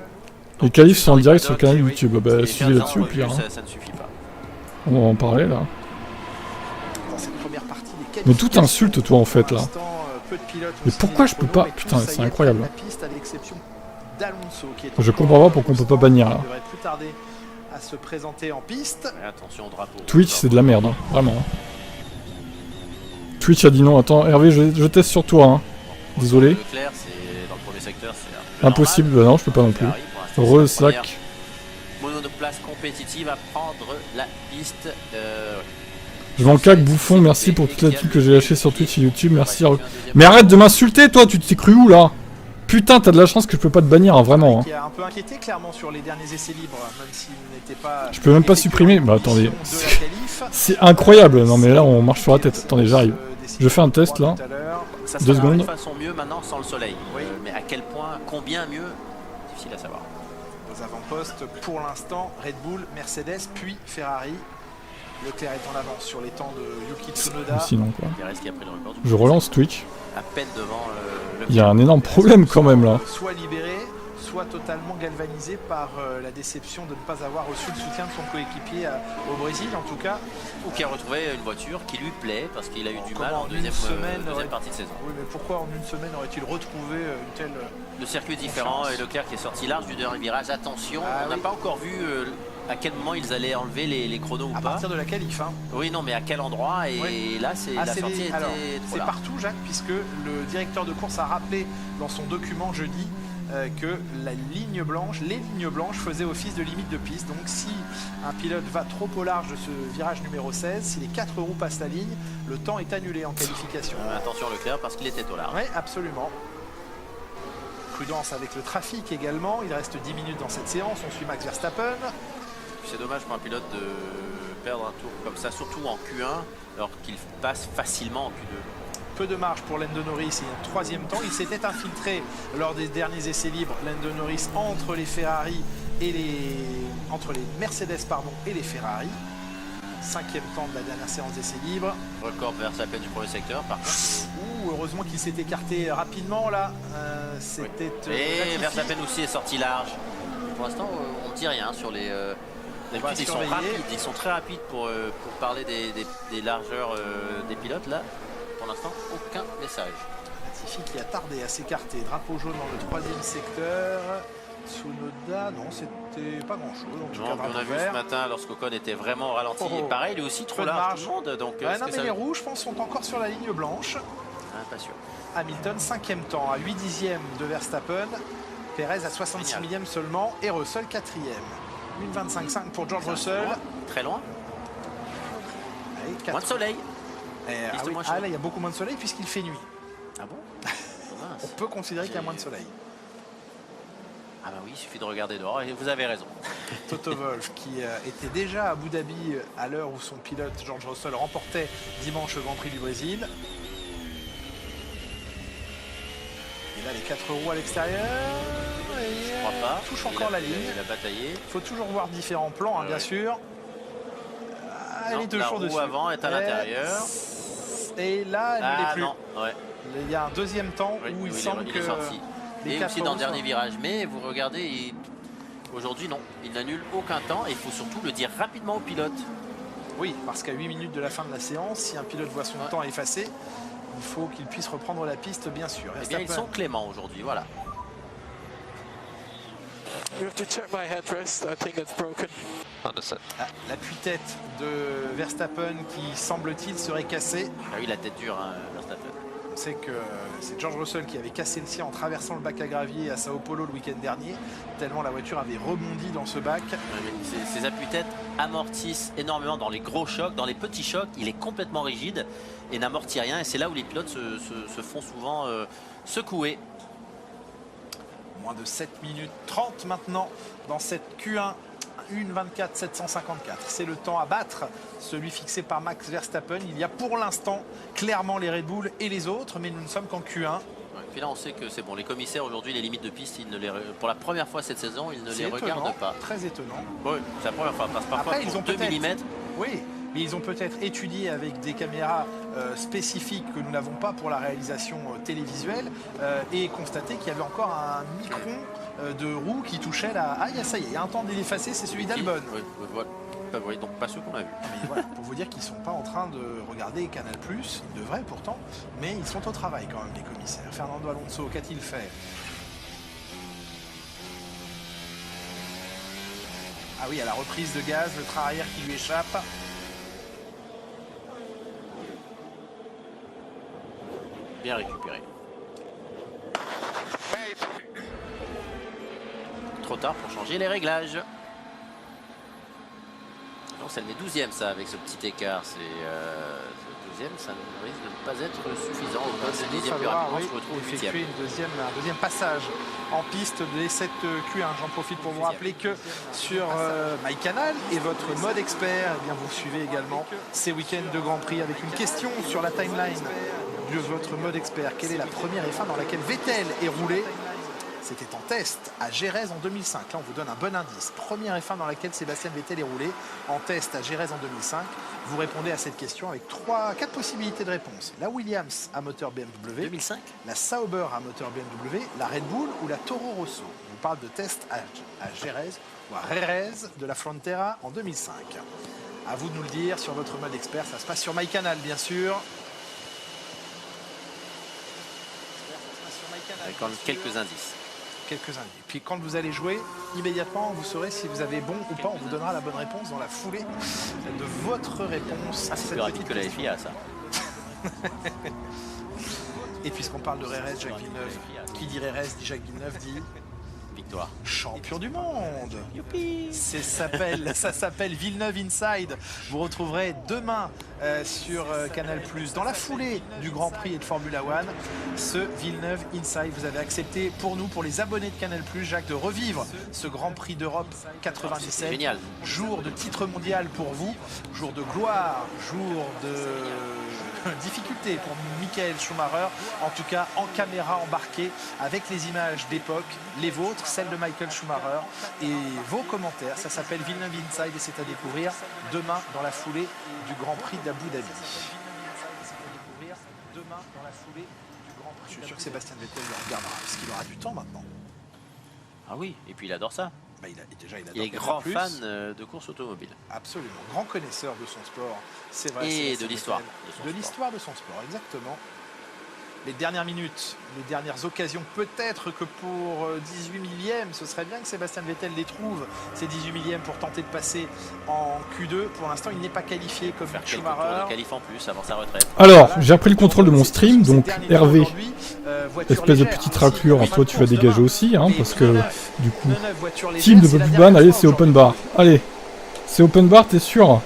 Speaker 3: Les qualifs sont en direct sur le canal YouTube, bah suivez là-dessus au pire. Hein.
Speaker 5: Ça ne suffit pas.
Speaker 3: On va en parler là. Mais tout insulte toi en fait là. Mais pourquoi je peux pas? Putain c'est incroyable. Je comprends pas pourquoi on peut pas bannir là. Twitch c'est de la merde, hein. Vraiment. Twitch a dit non, attends Hervé je teste sur toi hein. Désolé. Impossible, bah non je peux pas non plus. Resac.
Speaker 5: Monoplace compétitive à prendre la piste.
Speaker 3: Je m'en caque bouffon, merci pour toute la thune que j'ai lâchée sur Twitch et YouTube, merci. Mais arrête de m'insulter toi, tu t'es cru où là? Putain, t'as de la chance que je peux pas te bannir, hein, vraiment.
Speaker 4: Qui a un peu inquiété clairement sur les derniers essais libres, même s'il n'était pas.
Speaker 3: Je peux même pas supprimer. Bah attendez, c'est incroyable. Non mais là on marche sur la tête. Attendez, j'arrive. Je fais un test là. 2 secondes.
Speaker 5: De façon mieux maintenant sans le soleil. Oui. Mais à quel point, combien mieux, difficile à savoir.
Speaker 4: Aux avant-postes, pour l'instant, Red Bull, Mercedes, puis Ferrari. Leclerc est en avance sur les temps de Yuki Tsunoda.
Speaker 3: Sinon quoi. Je relance Twitch.
Speaker 5: À peine devant
Speaker 3: Il y a un énorme problème quand même là.
Speaker 4: Soit libéré, soit totalement galvanisé par la déception de ne pas avoir reçu le soutien de son coéquipier au Brésil en tout cas.
Speaker 5: Ou qui a retrouvé une voiture qui lui plaît parce qu'il a eu du mal en deuxième partie de saison.
Speaker 4: Oui mais pourquoi en une semaine aurait-il retrouvé une telle...
Speaker 5: Le circuit est différent et Leclerc qui est sorti large du dernier virage. Attention, on n'a pas encore vu à quel moment ils allaient enlever les chronos ou pas.
Speaker 4: À partir de la qualif. Hein.
Speaker 5: Oui non mais à quel endroit et là c'est la sortie était trop
Speaker 4: c'est partout Jacques puisque le directeur de course a rappelé dans son document jeudi que les lignes blanches faisaient office de limite de piste. Donc si un pilote va trop au large de ce virage numéro 16, si les 4 roues passent la ligne, le temps est annulé en qualification.
Speaker 5: Attention Leclerc parce qu'il était au large.
Speaker 4: Oui, absolument. Prudence avec le trafic également. Il reste 10 minutes dans cette séance. On suit Max Verstappen.
Speaker 5: C'est dommage pour un pilote de perdre un tour comme ça, surtout en Q1, alors qu'il passe facilement en Q2.
Speaker 4: Peu de marge pour Lando Norris et un troisième temps. Il s'était infiltré lors des derniers essais libres, Lando Norris, entre les Ferrari et entre les Mercedes et les Ferrari. 5e temps de la dernière séance d'essais libres.
Speaker 5: Record Verstappen du premier secteur par contre.
Speaker 4: Heureusement qu'il s'est écarté rapidement là. C'était.
Speaker 5: Et Verstappen aussi est sorti large. Pour l'instant on ne dit rien sur les. Ils sont rapides, ils sont très rapides pour parler des largeurs des pilotes là. Pour l'instant, aucun message.
Speaker 4: Latifi qui a tardé à s'écarter. Drapeau jaune dans le 3e secteur. Tsunoda, non, c'était pas grand chose.
Speaker 5: On a vu ce matin lorsqu'Ocon était vraiment au ralenti. Et pareil, lui aussi trop large tout le monde. Donc,
Speaker 4: non, mais les rouges, je pense, sont encore sur la ligne blanche.
Speaker 5: Pas sûr.
Speaker 4: Hamilton, 5e temps, à 8 dixièmes de Verstappen. Perez à 66 millième seulement. Et Russell, 4e. 1,25,5 pour George Russell.
Speaker 5: Très loin. Moins de soleil.
Speaker 4: Là, il y a beaucoup moins de soleil puisqu'il fait nuit.
Speaker 5: Ah bon?
Speaker 4: On peut considérer qu'il y a moins de soleil.
Speaker 5: Ah bah oui, il suffit de regarder dehors et vous avez raison.
Speaker 4: Toto Wolff qui était déjà à Abu Dhabi à l'heure où son pilote George Russell remportait dimanche le Grand Prix du Brésil. Et là les 4 roues à l'extérieur.
Speaker 5: Je crois pas.
Speaker 4: Touche encore la ligne.
Speaker 5: Il a bataillé.
Speaker 4: Il faut toujours voir différents plans, bien sûr. Elle est toujours dessus.
Speaker 5: La roue avant est à l'intérieur.
Speaker 4: Et là, elle ne l'est plus.
Speaker 5: Non, ouais.
Speaker 4: Il y a un deuxième temps où il semble que...
Speaker 5: Et aussi dans le dernier virage. Mais vous regardez, aujourd'hui non, il n'annule aucun temps. Et il faut surtout le dire rapidement au pilote.
Speaker 4: Oui, parce qu'à 8 minutes de la fin de la séance, si un pilote voit son temps effacé, il faut qu'il puisse reprendre la piste, bien sûr.
Speaker 5: Eh bien, ils sont cléments aujourd'hui, voilà.
Speaker 10: You have to check my headrest. I think it's broken.
Speaker 4: L'appui-tête de Verstappen qui, semble-t-il, serait cassée.
Speaker 5: Ah oui, la tête dure, hein, Verstappen.
Speaker 4: On sait que c'est George Russell qui avait cassé le sien en traversant le bac à gravier à Sao Paulo le week-end dernier, tellement la voiture avait rebondi dans ce bac.
Speaker 5: Ces appuis-têtes amortissent énormément dans les gros chocs, dans les petits chocs, il est complètement rigide et n'amortit rien. Et c'est là où les pilotes se font souvent secouer.
Speaker 4: Moins de 7 minutes 30 maintenant dans cette Q1. 1:24.754. C'est le temps à battre, celui fixé par Max Verstappen. Il y a pour l'instant clairement les Red Bull et les autres, mais nous ne sommes qu'en Q1.
Speaker 5: Puis là, on sait que c'est bon. Les commissaires aujourd'hui, les limites de piste, pour la première fois cette saison, ils ne les regardent pas.
Speaker 4: Très étonnant.
Speaker 5: Oui, c'est la première fois. Parce que parfois,
Speaker 4: après, ils ont
Speaker 5: 2 mm.
Speaker 4: Oui, mais ils ont peut-être étudié avec des caméras spécifiques que nous n'avons pas pour la réalisation télévisuelle et constaté qu'il y avait encore un micron de roue qui touchait la... Ah, ça y est, il y a un temps d'effacer, c'est celui d'Albon.
Speaker 5: Oui, voilà. Oui, donc pas ceux qu'on a vus.
Speaker 4: Mais voilà, pour vous dire qu'ils ne sont pas en train de regarder Canal+, ils devraient pourtant, mais ils sont au travail quand même, les commissaires. Fernando Alonso, qu'a-t-il fait? Ah oui, à la reprise de gaz, le train arrière qui lui échappe.
Speaker 5: Bien récupéré. Trop tard pour changer les réglages. Non, c'est le 12e ça, avec ce petit écart. C'est le 12e, ça risque de ne pas être suffisant. Au poste de 10e plus rapidement, se retrouve au 8e.
Speaker 4: Un deuxième passage en piste de cette Q1. J'en profite pour vous rappeler que sur MyCanal et votre mode expert, eh bien, vous suivez également ces week-ends de Grand Prix avec une question sur la timeline de votre mode expert. Quelle est la première F1 dans laquelle Vettel est roulé? C'était en test à Jerez en 2005. Là, on vous donne un bon indice. Première F1 dans laquelle Sébastien Vettel est roulé en test à Jerez en 2005. Vous répondez à cette question avec 4 possibilités de réponse. La Williams à moteur BMW.
Speaker 5: 2005.
Speaker 4: La Sauber à moteur BMW. La Red Bull ou la Toro Rosso. On vous parle de test à Jerez ou à Jerez de la Frontera en 2005. À vous de nous le dire sur votre mode expert. Ça se passe sur MyCanal, bien sûr.
Speaker 5: Avec quand même quelques indices.
Speaker 4: Quelques indices. Puis quand vous allez jouer, immédiatement, vous saurez si vous avez bon ou pas. On vous donnera la bonne réponse dans la foulée de votre réponse.
Speaker 5: Ah, c'est plus rapide que la FIA, ça.
Speaker 4: Et puisqu'on parle de Rérez, Jacques Villeneuve, qui dit Rérez, dit Jacques Villeneuve, dit...
Speaker 5: Victoire.
Speaker 4: Champion du monde. Ça s'appelle Villeneuve Inside. Vous retrouverez demain sur Canal+, dans la foulée du Grand Prix et de Formula One, ce Villeneuve Inside. Vous avez accepté pour nous, pour les abonnés de Canal+, Jacques, de revivre ce Grand Prix d'Europe 97.
Speaker 5: Génial.
Speaker 4: Jour de titre mondial pour vous, jour de gloire, jour de difficulté pour Michael Schumacher, en tout cas en caméra embarquée avec les images d'époque, les vôtres, celles de Michael Schumacher et vos commentaires. Ça s'appelle Villeneuve Inside et c'est à découvrir demain dans la foulée du Grand Prix d'Abu Dhabi. Je suis sûr que Sébastien Vettel le regardera parce qu'il aura du temps maintenant.
Speaker 5: Ah oui, et puis il adore ça.
Speaker 4: Bah,
Speaker 5: il est grand fan de course automobile.
Speaker 4: Absolument, grand connaisseur de son sport, c'est vrai.
Speaker 5: Et de l'histoire.
Speaker 4: De l'histoire de son sport, exactement. Les dernières minutes, les dernières occasions, peut-être que pour 18 millièmes, ce serait bien que Sébastien Vettel les trouve, ces 18 millièmes, pour tenter de passer en Q2. Pour l'instant, il n'est pas qualifié comme Schumacher.
Speaker 5: Il qualifie en plus avant sa retraite.
Speaker 3: Alors, j'ai repris le contrôle de mon stream, donc Hervé, espèce de petite raclure, toi tu vas dégager aussi, hein, parce que du coup, team de Bobby, allez, c'est open bar. Allez, c'est open bar, t'es sûr?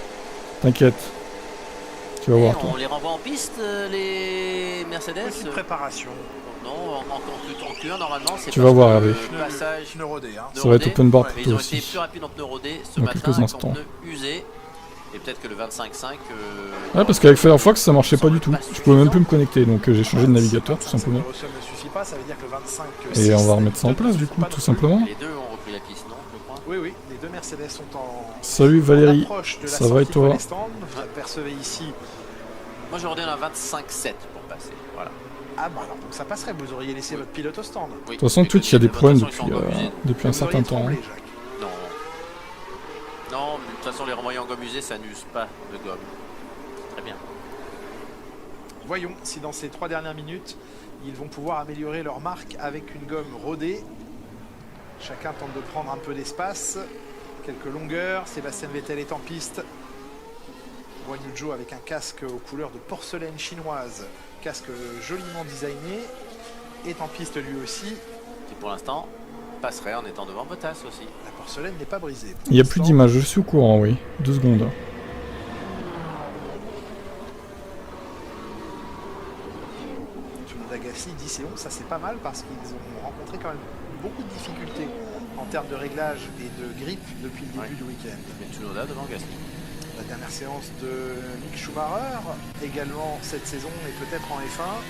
Speaker 3: T'inquiète. Tu vas voir, toi.
Speaker 5: On les renvoie en piste, les Mercedes.
Speaker 4: Petite préparation.
Speaker 5: Non, en Q1 normalement.
Speaker 3: Tu vas voir, Hervé.
Speaker 4: Passage pneu rodé.
Speaker 3: Ça va être open bar pour toi
Speaker 5: ils ont
Speaker 3: aussi.
Speaker 5: été plus rapides en pneu rodé ce
Speaker 3: dans
Speaker 5: matin,
Speaker 3: quelques instants.
Speaker 5: en pneu usé. Et peut-être que le 25.5...
Speaker 3: Ouais, parce qu'avec Firefox ça marchait pas du tout. Je pouvais même plus me connecter, donc j'ai changé de navigateur tout simplement.
Speaker 4: Le seul ne suffit pas, ça veut dire que le 25...
Speaker 3: Et on va remettre ça en place du coup, tout simplement.
Speaker 5: Les deux ont repris la piste, non, je crois.
Speaker 4: Oui, les deux Mercedes sont en...
Speaker 3: Salut Valérie, ça va et toi?
Speaker 4: Vous apercevez ici...
Speaker 5: Moi je redonne un 25.7 pour passer, voilà.
Speaker 4: Ah bah alors, donc ça passerait, vous auriez laissé votre pilote au stand.
Speaker 3: De toute façon, Twitch, il y a des problèmes depuis un certain temps.
Speaker 5: Non, mais de toute toute façon, les remoyants en gomme usée, ça n'use pas de gomme. Très bien.
Speaker 4: Voyons si dans ces 3 dernières minutes, ils vont pouvoir améliorer leur marque avec une gomme rodée. Chacun tente de prendre un peu d'espace. Quelques longueurs. Sébastien Vettel est en piste. Guan Yu Zhou avec un casque aux couleurs de porcelaine chinoise. Casque joliment designé. Est en piste lui aussi.
Speaker 5: Qui pour l'instant passerait en étant devant Bottas aussi.
Speaker 4: La porcelaine n'est pas brisée.
Speaker 3: Il n'y a plus d'image, je suis au courant, oui. 2 secondes.
Speaker 4: Tsunoda Gasly 10 et 11, ça c'est pas mal parce qu'ils ont rencontré quand même beaucoup de difficultés en termes de réglage et de grip depuis le début du week-end.
Speaker 5: Mais Tsunoda devant Gasly.
Speaker 4: La dernière séance de Mick Schumacher, également cette saison et peut-être en F1.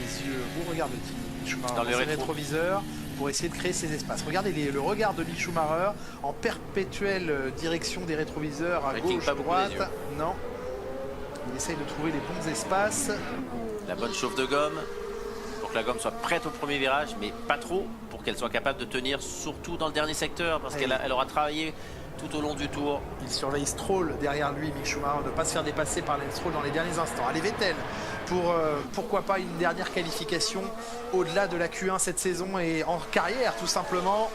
Speaker 4: Les yeux, vous regardez-t-il Mick Schumacher dans les rétroviseurs pour essayer de créer ces espaces. Regardez le regard de Mick Schumacher en perpétuelle direction des rétroviseurs à gauche, droite. Non. Il essaye de trouver les bons espaces.
Speaker 5: La bonne chauffe de gomme pour que la gomme soit prête au premier virage, mais pas trop pour qu'elle soit capable de tenir surtout dans le dernier secteur parce qu'elle aura travaillé tout au long du tour.
Speaker 4: Il surveille Stroll derrière lui, Mick Schumacher, de ne pas se faire dépasser par Lance Stroll dans les derniers instants. Allez, Vettel pour pourquoi pas une dernière qualification au-delà de la Q1 cette saison et en carrière tout simplement.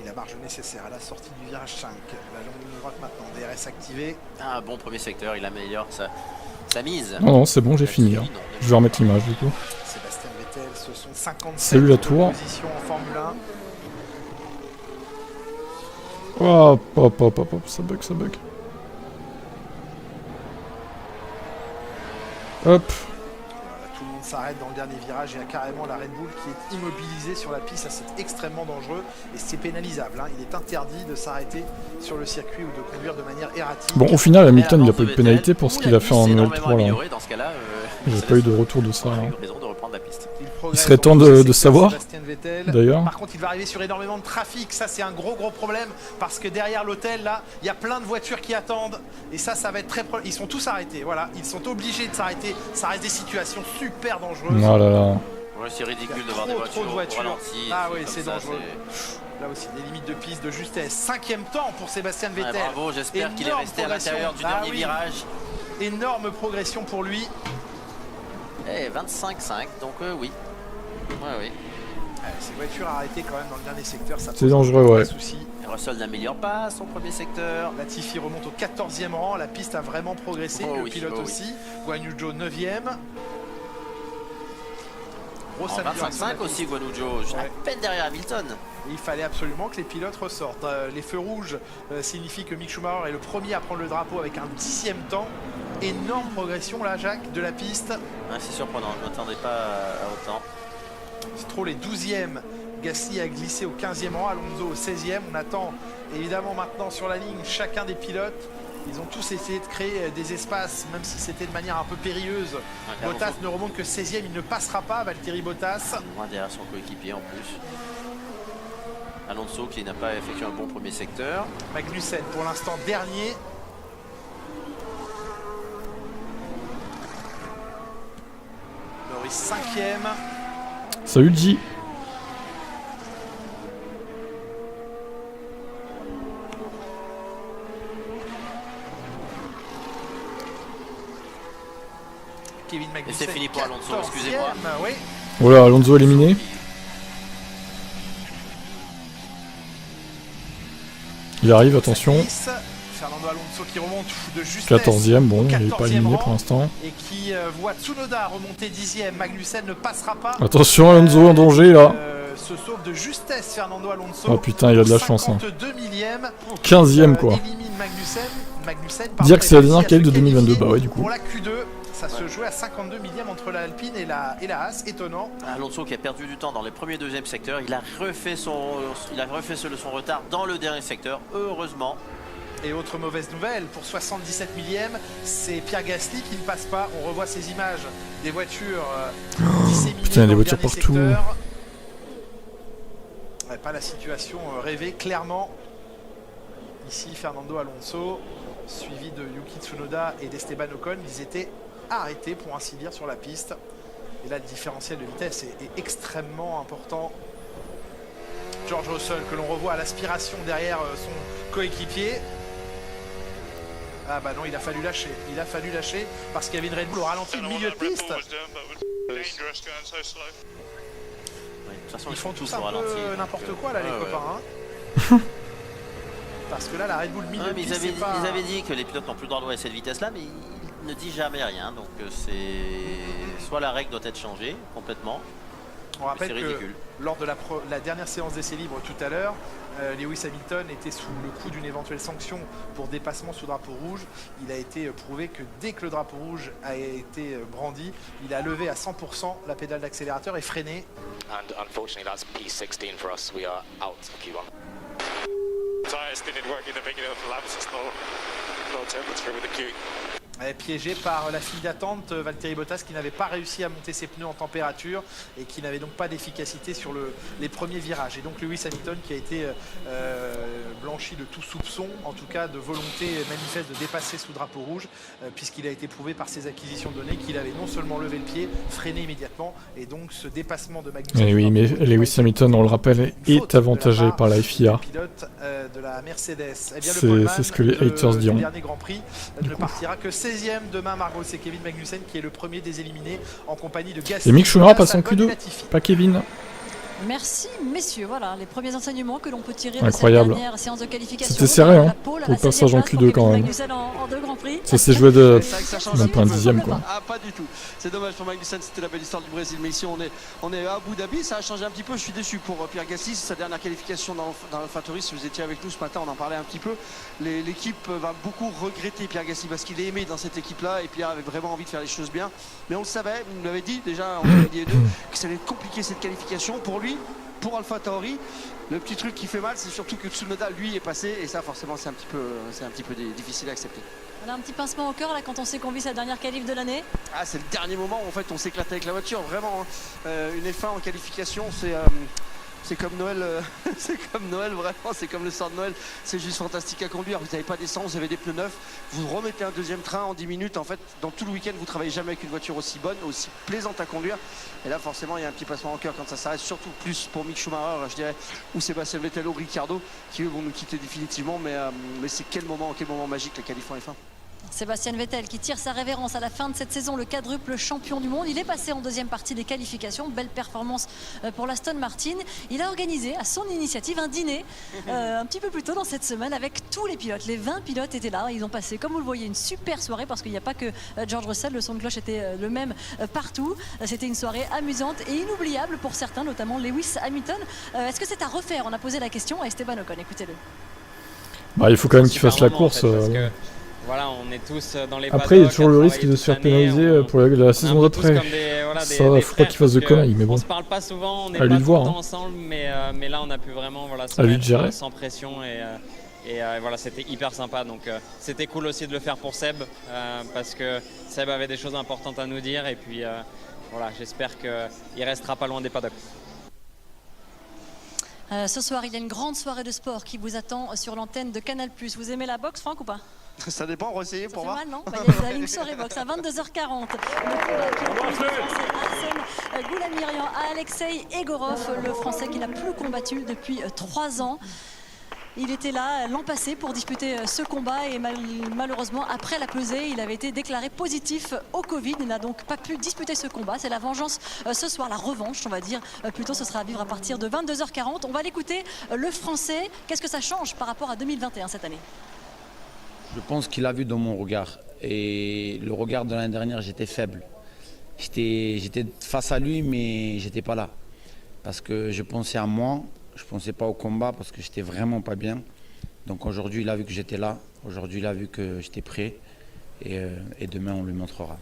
Speaker 4: La marge nécessaire à la sortie du virage 5. La longue ligne droite maintenant, DRS activé.
Speaker 5: Un bon premier secteur, il améliore sa mise.
Speaker 3: Non, c'est bon, j'ai fini. Je vais remettre l'image du coup.
Speaker 4: Sébastien Vettel, ce sont 57
Speaker 3: salut la tour.
Speaker 4: positions en Formule 1.
Speaker 3: Hop, hop, hop, hop, hop, ça bug, ça bug. Hop.
Speaker 4: Tout le monde s'arrête dans le dernier virage. Il y a carrément la Red Bull qui est immobilisée sur la piste. Ça, c'est extrêmement dangereux et c'est pénalisable. Hein. Il est interdit de s'arrêter sur le circuit ou de conduire de manière erratique.
Speaker 3: Bon, au final, Hamilton, il n'a pas eu de pénalité pour ce qu'il a fait en L3 là. J'ai pas eu de retour de ça. Hein. Il serait temps de savoir, d'ailleurs.
Speaker 4: Par contre, il va arriver sur énormément de trafic. Ça, c'est un gros problème parce que derrière l'hôtel, là, il y a plein de voitures qui attendent. Et ça va être très... Ils sont tous arrêtés. Voilà, ils sont obligés de s'arrêter. Ça reste des situations super dangereuses.
Speaker 3: Oh là là.
Speaker 5: Ouais, c'est ridicule de voir des voitures au ralenti.
Speaker 4: Ah oui, c'est dangereux. Là aussi, des limites de piste, de justesse. 5e temps pour Sébastien Vettel.
Speaker 5: Ouais, bravo, j'espère qu'il est resté à l'intérieur du dernier virage.
Speaker 4: Énorme progression pour lui.
Speaker 5: Et 25-5, donc oui. Oui.
Speaker 4: Ces voitures arrêtées quand même dans le dernier secteur, ça
Speaker 3: c'est dangereux, ouais.
Speaker 4: Souci.
Speaker 5: Russell n'améliore pas son premier secteur.
Speaker 4: Latifi remonte au 14e rang, la piste a vraiment progressé, le pilote aussi. Guan Yu Zhou 9e.
Speaker 5: En 25-5 aussi, Guan Yu Zhou, à peine derrière Hamilton.
Speaker 4: Il fallait absolument que les pilotes ressortent. Les feux rouges signifient que Mick Schumacher est le premier à prendre le drapeau avec un 10e temps. Énorme progression là, Jacques, de la piste.
Speaker 5: Ouais, c'est surprenant, je ne m'attendais pas à autant.
Speaker 4: Stroll est 12e, Gasly a glissé au 15e rang, Alonso au 16e. On attend évidemment maintenant sur la ligne chacun des pilotes. Ils ont tous essayé de créer des espaces, même si c'était de manière un peu périlleuse. Ouais, Bottas ne remonte que 16e, il ne passera pas, Valtteri Bottas.
Speaker 5: Loin derrière son coéquipier en plus. Alonso qui n'a pas effectué un bon premier secteur.
Speaker 4: Magnussen pour l'instant dernier. Norris 5e.
Speaker 3: Salut G.
Speaker 4: Kevin Magnussen.
Speaker 5: Et c'est fini pour Alonso, excusez-moi.
Speaker 4: Oui.
Speaker 3: Voilà, Alonso éliminé. Il arrive, attention.
Speaker 4: Fernando Alonso qui remonte de justesse.
Speaker 3: 14e, bon, il n'est pas éliminé pour l'instant.
Speaker 4: Et qui voit Tsunoda remonter 10e. Magnussen ne passera pas.
Speaker 3: Attention, Alonso en danger là.
Speaker 4: Se sauve de justesse Fernando Alonso.
Speaker 3: Oh putain, il a de la chance.
Speaker 4: 52 millième.
Speaker 3: 15e quoi.
Speaker 4: Élimine Magnussen.
Speaker 3: Dire que c'est la dernière qualif de 2022, bah ouais, du coup.
Speaker 4: Pour la Q2, ça se jouait à 52 millième entre la Alpine et la Haas, étonnant.
Speaker 5: Alonso qui a perdu du temps dans les premiers et deuxième secteurs. Il a refait son retard dans le dernier secteur, heureusement.
Speaker 4: Et autre mauvaise nouvelle, pour 77 millième, c'est Pierre Gasly qui ne passe pas. On revoit ces images des voitures disséminées
Speaker 3: putain,
Speaker 4: dans
Speaker 3: des
Speaker 4: le
Speaker 3: voitures
Speaker 4: dernier
Speaker 3: partout.
Speaker 4: secteur. Ouais, pas la situation rêvée, clairement. Ici, Fernando Alonso, suivi de Yuki Tsunoda et d'Esteban Ocon, ils étaient arrêtés pour ainsi dire sur la piste. Et là, le différentiel de vitesse est extrêmement important. George Russell que l'on revoit à l'aspiration derrière son coéquipier. Ah bah non, il a fallu lâcher. Il a fallu lâcher parce qu'il y avait une Red Bull au ralenti du milieu de piste. Ils font tous un peu n'importe quoi là, les copains. Hein. Parce que là, la Red Bull milieu de piste,
Speaker 5: ils avaient dit que les pilotes n'ont plus le droit de rouler à cette vitesse-là, mais ils ne disent jamais rien. Donc c'est soit la règle doit être changée complètement.
Speaker 4: On rappelle que lors de la dernière séance d'essai libre tout à l'heure, Lewis Hamilton était sous le coup d'une éventuelle sanction pour dépassement sous drapeau rouge. Il a été prouvé que dès que le drapeau rouge a été brandi, il a levé à 100% la pédale d'accélérateur et freiné.
Speaker 15: And unfortunately that's P16 for us. We are out of Q1.
Speaker 16: Tires didn't work in the beginning of the lap, so it's no temperature with the Q.
Speaker 4: Piégé par la file d'attente, Valtteri Bottas qui n'avait pas réussi à monter ses pneus en température et qui n'avait donc pas d'efficacité sur les premiers virages. Et donc Lewis Hamilton qui a été blanchi de tout soupçon, en tout cas de volonté manifeste de dépasser sous drapeau rouge, puisqu'il a été prouvé par ses acquisitions de données qu'il avait non seulement levé le pied, freiné immédiatement, et donc ce dépassement de Magnussen.
Speaker 3: Et oui, mais Lewis Hamilton, on le rappelle, est avantagé par la FIA.
Speaker 4: Pilote de la Mercedes. Eh bien,
Speaker 3: c'est ce que les haters diront.
Speaker 4: Le dernier Grand Prix ne partira que 16e demain. Margot, c'est Kevin Magnussen qui est le premier des éliminés en compagnie de Gasly.
Speaker 3: Et Mick Schumacher passe en Q2, pas Kevin.
Speaker 1: Merci messieurs, voilà les premiers enseignements que l'on peut tirer
Speaker 3: Incroyable.
Speaker 1: de cette dernière séance de qualification.
Speaker 3: C'était serré hein, pour le passage en Q2 quand même. Ça s'est joué de même pas un dixième quoi.
Speaker 8: Ah pas du tout, c'est dommage pour Magnussen, c'était la belle histoire du Brésil, mais ici on est à Abu Dhabi, ça a changé un petit peu, je suis déçu pour Pierre Gasly, c'est sa dernière qualification dans l'AlphaTauri. Si vous étiez avec nous ce matin, on en parlait un petit peu, l'équipe va beaucoup regretter Pierre Gasly parce qu'il est aimé dans cette équipe là et Pierre avait vraiment envie de faire les choses bien, mais on le savait, il nous l'avait dit déjà en 2002 que ça allait être compliqué cette qualification pour lui. Pour AlphaTauri, le petit truc qui fait mal, c'est surtout que Tsunoda lui est passé et ça forcément c'est un petit peu difficile à accepter.
Speaker 1: On a un petit pincement au cœur là quand on sait qu'on vit sa dernière qualif de l'année.
Speaker 8: Ah c'est le dernier moment où en fait on s'éclate avec la voiture, vraiment. Hein. Une F1 en qualification, c'est comme Noël, c'est comme Noël vraiment, c'est comme le soir de Noël, c'est juste fantastique à conduire. Vous n'avez pas d'essence, vous avez des pneus neufs, vous remettez un deuxième train en 10 minutes. En fait, dans tout le week-end, vous travaillez jamais avec une voiture aussi bonne, aussi plaisante à conduire. Et là, forcément, il y a un petit passement au cœur quand ça s'arrête, surtout plus pour Mick Schumacher, je dirais, ou Sébastien Vettel ou Ricciardo, qui eux vont nous quitter définitivement. Mais c'est quel moment magique la qualif en F1.
Speaker 1: Sébastien Vettel qui tire sa révérence à la fin de cette saison, le quadruple champion du monde. Il est passé en deuxième partie des qualifications. Belle performance pour l'Aston Martin. Il a organisé à son initiative un dîner un petit peu plus tôt dans cette semaine avec tous les pilotes. Les 20 pilotes étaient là. Ils ont passé, comme vous le voyez, une super soirée parce qu'il n'y a pas que George Russell. Le son de cloche était le même partout. C'était une soirée amusante et inoubliable pour certains, notamment Lewis Hamilton. Est-ce que c'est à refaire? On a posé la question à Esteban Ocon. Écoutez-le.
Speaker 3: Bah, il faut quand même qu'il fasse la course.
Speaker 12: Voilà, on est tous dans les
Speaker 3: après, il y a toujours le risque de se faire pénaliser pour la saison d'après. Ça, faut pas qu'il fasse de conneries, mais bon.
Speaker 12: On se parle pas souvent, on n'est pas tout le temps ensemble, mais là, on a pu vraiment se mettre sans pression et voilà, c'était hyper sympa. Donc, c'était cool aussi de le faire pour Seb parce que Seb avait des choses importantes à nous dire et puis voilà, j'espère qu'il restera pas loin des paddocks.
Speaker 1: Ce soir, il y a une grande soirée de sport qui vous attend sur l'antenne de Canal+. Vous aimez la boxe, Franck, ou pas?
Speaker 8: Ça dépend, on va essayer pour voir.
Speaker 1: Ça fait mal, non? Il y a une soirée boxe à 22h40. Le français Arsène Goulamirian à Alexei Egorov, le Français qui n'a plus combattu depuis 3 ans. Il était là l'an passé pour disputer ce combat et malheureusement, après la pesée, il avait été déclaré positif au Covid. Il n'a donc pas pu disputer ce combat. C'est la vengeance ce soir, la revanche, on va dire. Plutôt, ce sera à vivre à partir de 22h40. On va l'écouter, le Français. Qu'est-ce que ça change par rapport à 2021 cette année?
Speaker 17: Je pense qu'il a vu dans mon regard. Et le regard de l'année dernière, j'étais faible. J'étais face à lui, mais j'étais pas là. Parce que je pensais à moi. Je ne pensais pas au combat parce que j'étais vraiment pas bien. Donc aujourd'hui, il a vu que j'étais là. Aujourd'hui, il a vu que j'étais prêt. Et demain, on lui montrera.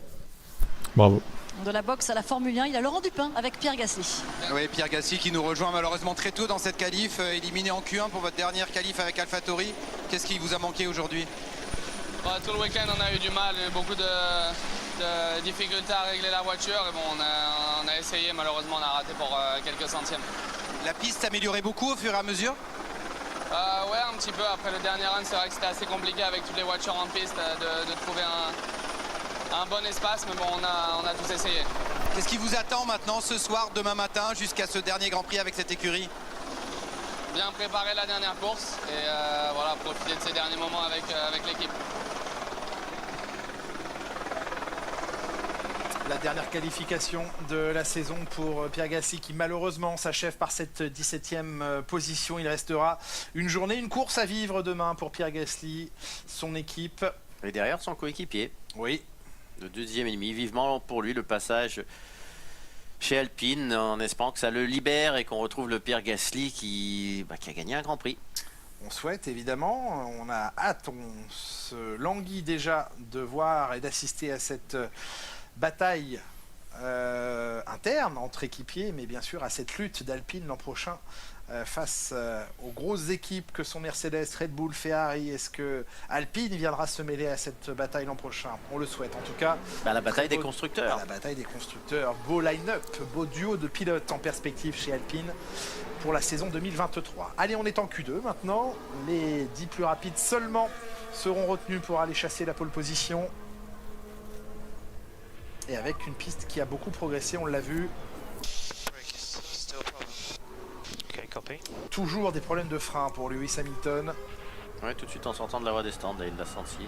Speaker 3: Bravo.
Speaker 1: De la boxe à la Formule 1, il a Laurent Dupin avec Pierre Gasly.
Speaker 7: Oui, Pierre Gasly qui nous rejoint malheureusement très tôt dans cette qualif. Éliminé en Q1 pour votre dernière qualif avec AlphaTauri. Qu'est-ce qui vous a manqué aujourd'hui?
Speaker 18: Tout le week-end, on a eu du mal. Il y a eu beaucoup de difficultés à régler la voiture. Et bon, on a essayé, malheureusement, on a raté pour quelques centièmes.
Speaker 7: La piste s'améliorait beaucoup au fur et à mesure?
Speaker 18: Ouais, un petit peu. Après le dernier run, c'est vrai que c'était assez compliqué avec toutes les voitures en piste de trouver un bon espace, mais bon, on a tous essayé.
Speaker 7: Qu'est-ce qui vous attend maintenant ce soir, demain matin, jusqu'à ce dernier Grand Prix avec cette écurie?
Speaker 18: Bien préparer la dernière course et voilà, profiter de ces derniers moments avec l'équipe.
Speaker 4: La dernière qualification de la saison pour Pierre Gasly qui malheureusement s'achève par cette 17e position. Il restera une journée, une course à vivre demain pour Pierre Gasly, son équipe.
Speaker 5: Et derrière son coéquipier.
Speaker 4: Oui.
Speaker 5: Le 2e ennemi. Vivement pour lui le passage chez Alpine en espérant que ça le libère et qu'on retrouve le Pierre Gasly qui a gagné un Grand Prix.
Speaker 4: On souhaite évidemment, on a hâte, on se languit déjà de voir et d'assister à cette bataille interne entre équipiers, mais bien sûr à cette lutte d'Alpine l'an prochain face aux grosses équipes que sont Mercedes, Red Bull, Ferrari. Est-ce que Alpine viendra se mêler à cette bataille l'an prochain? On le souhaite en tout cas.
Speaker 5: La bataille des constructeurs.
Speaker 4: La bataille des constructeurs. Beau line-up, beau duo de pilotes en perspective chez Alpine pour la saison 2023. Allez, on est en Q2 maintenant. Les 10 plus rapides seulement seront retenus pour aller chasser la pole position. Et avec une piste qui a beaucoup progressé, on l'a vu. Toujours des problèmes de frein pour Lewis Hamilton.
Speaker 5: Oui, tout de suite en sortant de la voie des stands, il l'a senti.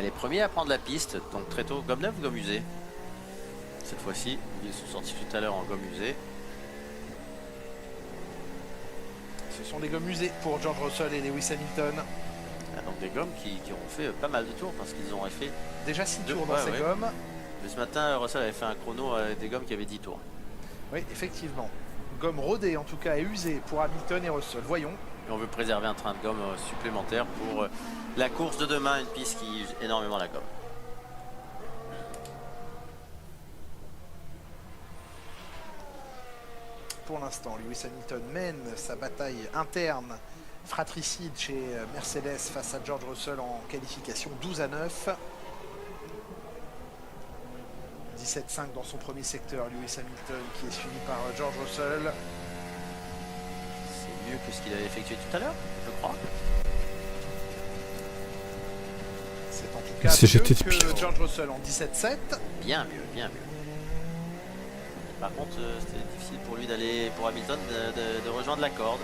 Speaker 5: Les premiers à prendre la piste, donc très tôt, gomme neuve ou gomme usée? Cette fois-ci, ils sont sortis tout à l'heure en gomme usée.
Speaker 4: Ce sont des gommes usées pour George Russell et Lewis Hamilton.
Speaker 5: Donc des gommes qui ont fait pas mal de tours parce qu'ils ont fait
Speaker 4: déjà 6 tours dans ces gommes.
Speaker 5: Mais ce matin, Russell avait fait un chrono avec des gommes qui avaient 10 tours.
Speaker 4: Oui, effectivement. Gomme rodée en tout cas et usée pour Hamilton et Russell. Voyons.
Speaker 5: Et on veut préserver un train de gomme supplémentaire pour la course de demain, une piste qui use énormément la gomme.
Speaker 4: Pour l'instant, Lewis Hamilton mène sa bataille interne fratricide chez Mercedes face à George Russell en qualification 12-9. 17-5 dans son premier secteur, Lewis Hamilton qui est suivi par George Russell.
Speaker 5: C'est mieux que ce qu'il avait effectué tout à l'heure, je crois.
Speaker 4: C'est en tout cas mieux que George Russell en 17-7.
Speaker 5: Bien mieux, bien mieux. Par contre, c'était difficile pour lui d'aller, pour Hamilton, de rejoindre la corde.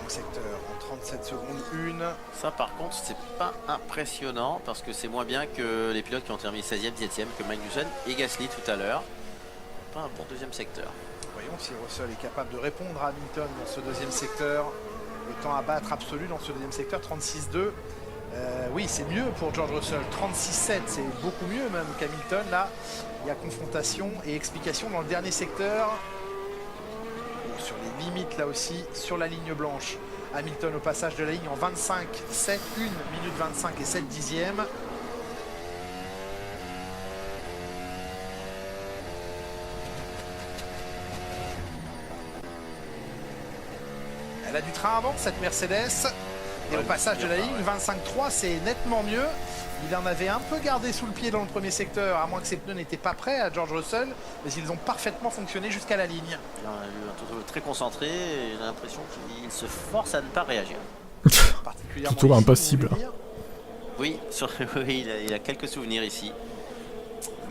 Speaker 4: Secteur en 37 secondes 1.
Speaker 5: Ça par contre c'est pas impressionnant parce que c'est moins bien que les pilotes qui ont terminé 16e, 17e que Magnussen et Gasly tout à l'heure. Pas un bon deuxième secteur.
Speaker 4: Voyons si Russell est capable de répondre à Hamilton dans ce deuxième secteur. Le temps à battre absolu dans ce deuxième secteur, 36-2. Oui, c'est mieux pour George Russell, 36-7, c'est beaucoup mieux même qu'Hamilton. Là, il y a confrontation et explication dans le dernier secteur. Sur les limites là aussi, sur la ligne blanche. Hamilton au passage de la ligne en 25, 7, 1 minute 25 et 7 dixièmes. Elle a du train avant cette Mercedes. Et au passage de la ligne, 25-3, c'est nettement mieux. Il en avait un peu gardé sous le pied dans le premier secteur, à moins que ses pneus n'étaient pas prêts à George Russell, mais ils ont parfaitement fonctionné jusqu'à la ligne.
Speaker 5: Il a eu un tour très concentré et j'ai l'impression qu'il se force à ne pas réagir.
Speaker 3: Plutôt impassible.
Speaker 5: Oui, oui, il a quelques souvenirs ici.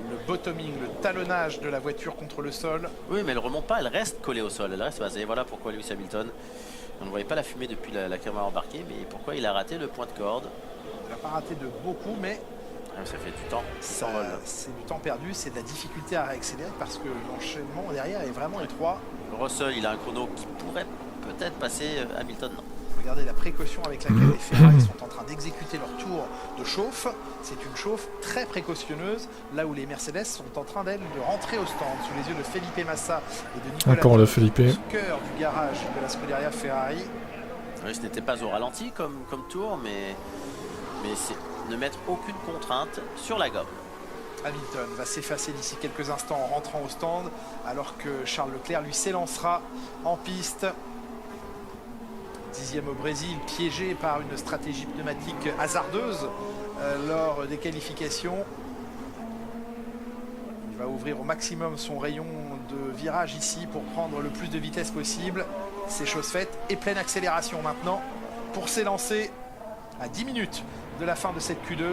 Speaker 4: Le bottoming, le talonnage de la voiture contre le sol.
Speaker 5: Oui, mais elle ne remonte pas, elle reste collée au sol, elle reste basée. Voilà pourquoi Lewis Hamilton, on ne voyait pas la fumée depuis la caméra embarquée, mais pourquoi il a raté le point de corde.
Speaker 4: Il n'a pas raté de beaucoup, mais
Speaker 5: ça fait du temps.
Speaker 4: C'est du temps perdu, c'est de la difficulté à réaccélérer parce que l'enchaînement derrière est vraiment étroit.
Speaker 5: Russell, il a un chrono qui pourrait peut-être passer, Hamilton non.
Speaker 4: Regardez la précaution avec laquelle les Ferrari sont en train d'exécuter leur tour de chauffe. C'est une chauffe très précautionneuse, là où les Mercedes sont en train d'elles de rentrer au stand sous les yeux de Felipe Massa et de Nicolas
Speaker 3: encore le Felipe.
Speaker 4: Au cœur du garage de la Scuderia Ferrari.
Speaker 5: Oui, ce n'était pas au ralenti comme tour, mais c'est ne mettre aucune contrainte sur la gomme.
Speaker 4: Hamilton va s'effacer d'ici quelques instants en rentrant au stand, alors que Charles Leclerc lui s'élancera en piste. 10e au Brésil, piégé par une stratégie pneumatique hasardeuse lors des qualifications. Il va ouvrir au maximum son rayon de virage ici pour prendre le plus de vitesse possible. C'est chose faite et pleine accélération maintenant pour s'élancer à 10 minutes de la fin de cette Q2.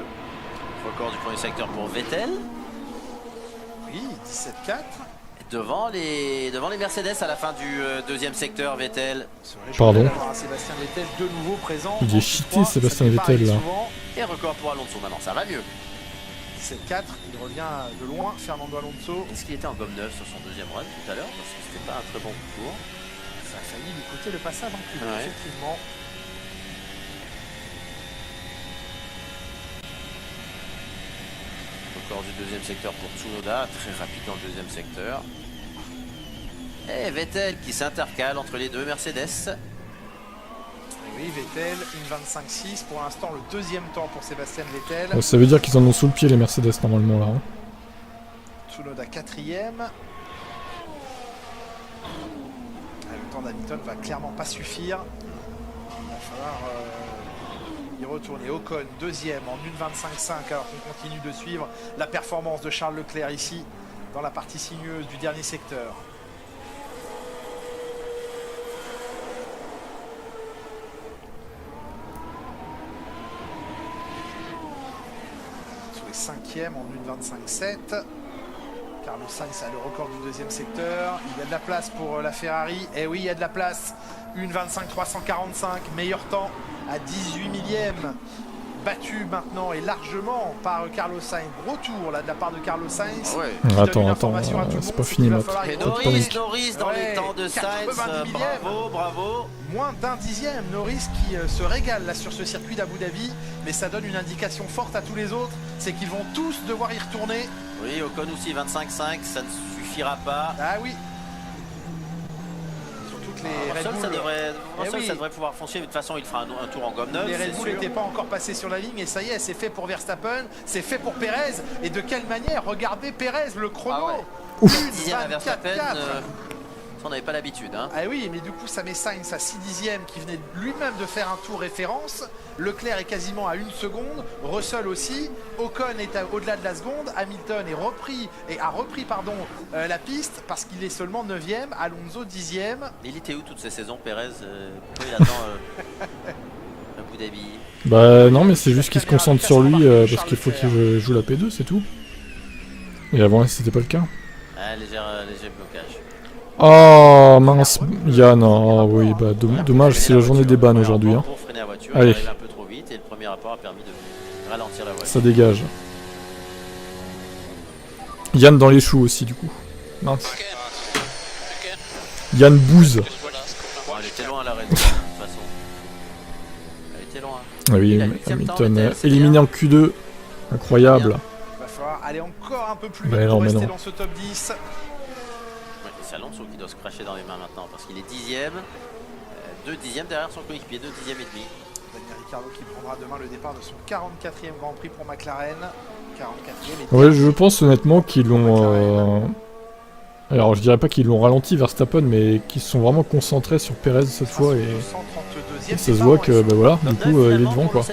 Speaker 5: Record du premier secteur pour Vettel.
Speaker 4: Oui, 17,4.
Speaker 5: Devant les Mercedes à la fin du deuxième secteur, Vettel.
Speaker 3: Pardon.
Speaker 4: Sébastien Vettel de nouveau présent.
Speaker 3: Il est cheaté Sébastien Vettel là.
Speaker 5: Et record pour Alonso maintenant, ça va mieux.
Speaker 4: 17,4, il revient de loin, Fernando Alonso.
Speaker 5: Est-ce qu'il était en gomme neuve sur son deuxième run tout à l'heure? Parce que c'était pas un très bon tour.
Speaker 4: Ça a failli lui coûter le passage en plus, effectivement.
Speaker 5: Record du deuxième secteur pour Tsunoda, très rapide dans le deuxième secteur. Et Vettel qui s'intercale entre les deux Mercedes.
Speaker 4: Oui, Vettel, une 25,6 pour l'instant, le deuxième temps pour Sébastien Vettel.
Speaker 3: Ça veut dire qu'ils en ont sous le pied les Mercedes normalement là. Hein.
Speaker 4: Tsunoda 4e. Le temps d'Hamilton va clairement pas suffire. Il va falloir y retourner. Ocon 2e en 1,25,5 alors qu'on continue de suivre la performance de Charles Leclerc ici dans la partie sinueuse du dernier secteur. Sur les 5e en 1,25,7. Carlos Sainz a le record du deuxième secteur. Il y a de la place pour la Ferrari. Et oui, il y a de la place. 1,25,345. Meilleur temps à 18 millièmes. Battu maintenant et largement par Carlos Sainz. Gros tour là de la part de Carlos Sainz.
Speaker 3: Ouais. Attends, c'est pas fini Matt.
Speaker 5: Et Norris dans les temps de Sainz. Bravo.
Speaker 4: Moins d'un dixième. Norris qui se régale là sur ce circuit d'Abu Dhabi. Mais ça donne une indication forte à tous les autres. C'est qu'ils vont tous devoir y retourner.
Speaker 5: Oui, Ocon aussi 25,5, ça ne suffira pas.
Speaker 4: Ah oui. Sur toutes les Red Bull,
Speaker 5: ça devrait pouvoir foncer, mais de toute façon il fera un tour en gomme neuve.
Speaker 4: Les Red Bull n'étaient pas encore passés sur la ligne et ça y est, c'est fait pour Verstappen, c'est fait pour Perez. Et de quelle manière? Regardez Perez, le chrono.
Speaker 5: Ouf. 10e à Verstappen, on n'avait pas l'habitude. Hein.
Speaker 4: Ah oui, mais du coup ça met Sainz à 6 dixièmes qui venait lui-même de faire un tour référence. Leclerc est quasiment à 1 seconde, Russell aussi, Ocon est au-delà de la seconde, Hamilton a repris la piste parce qu'il est seulement 9e, Alonso 10e.
Speaker 5: Il était où toutes ces saisons, Perez? Il attend Abu Dhabi.
Speaker 3: Bah non, mais c'est juste qu'il se concentre sur lui parce qu'il faut qu'il joue la P2, c'est tout. Et avant c'était pas le cas.
Speaker 5: Ah, léger blocage.
Speaker 3: Oh mince, Yann, oui, bah dommage, c'est la journée des bannes aujourd'hui. Hein.
Speaker 5: Pour freiner la voiture,
Speaker 3: allez.
Speaker 5: Il arrive un peu trop vite et le premier rapport a permis de ralentir la voiture.
Speaker 3: Ça dégage. Yann dans les choux aussi du coup. Mince. Yann Bouze.
Speaker 5: Elle était loin à l'arrêt de toute façon. Elle était loin.
Speaker 3: Ah oui, Hamilton éliminé en Q2. Incroyable.
Speaker 4: Il va falloir aller encore un peu plus vite pour rester dans ce top 10.
Speaker 5: C'est Alonso qui doit se cracher dans les mains maintenant parce qu'il est 10e, 2 dixièmes derrière son coéquipier, 2 dixièmes et demi.
Speaker 4: Daniel Ricciardo qui prendra demain le départ de son 44e Grand Prix pour McLaren. 44e.
Speaker 3: Ouais, je pense honnêtement qu'ils l'ont. Alors je dirais pas qu'ils l'ont ralenti Verstappen, mais qu'ils se sont vraiment concentrés sur Perez cette fois et ça se voit que bah voilà, du coup il est devant quoi.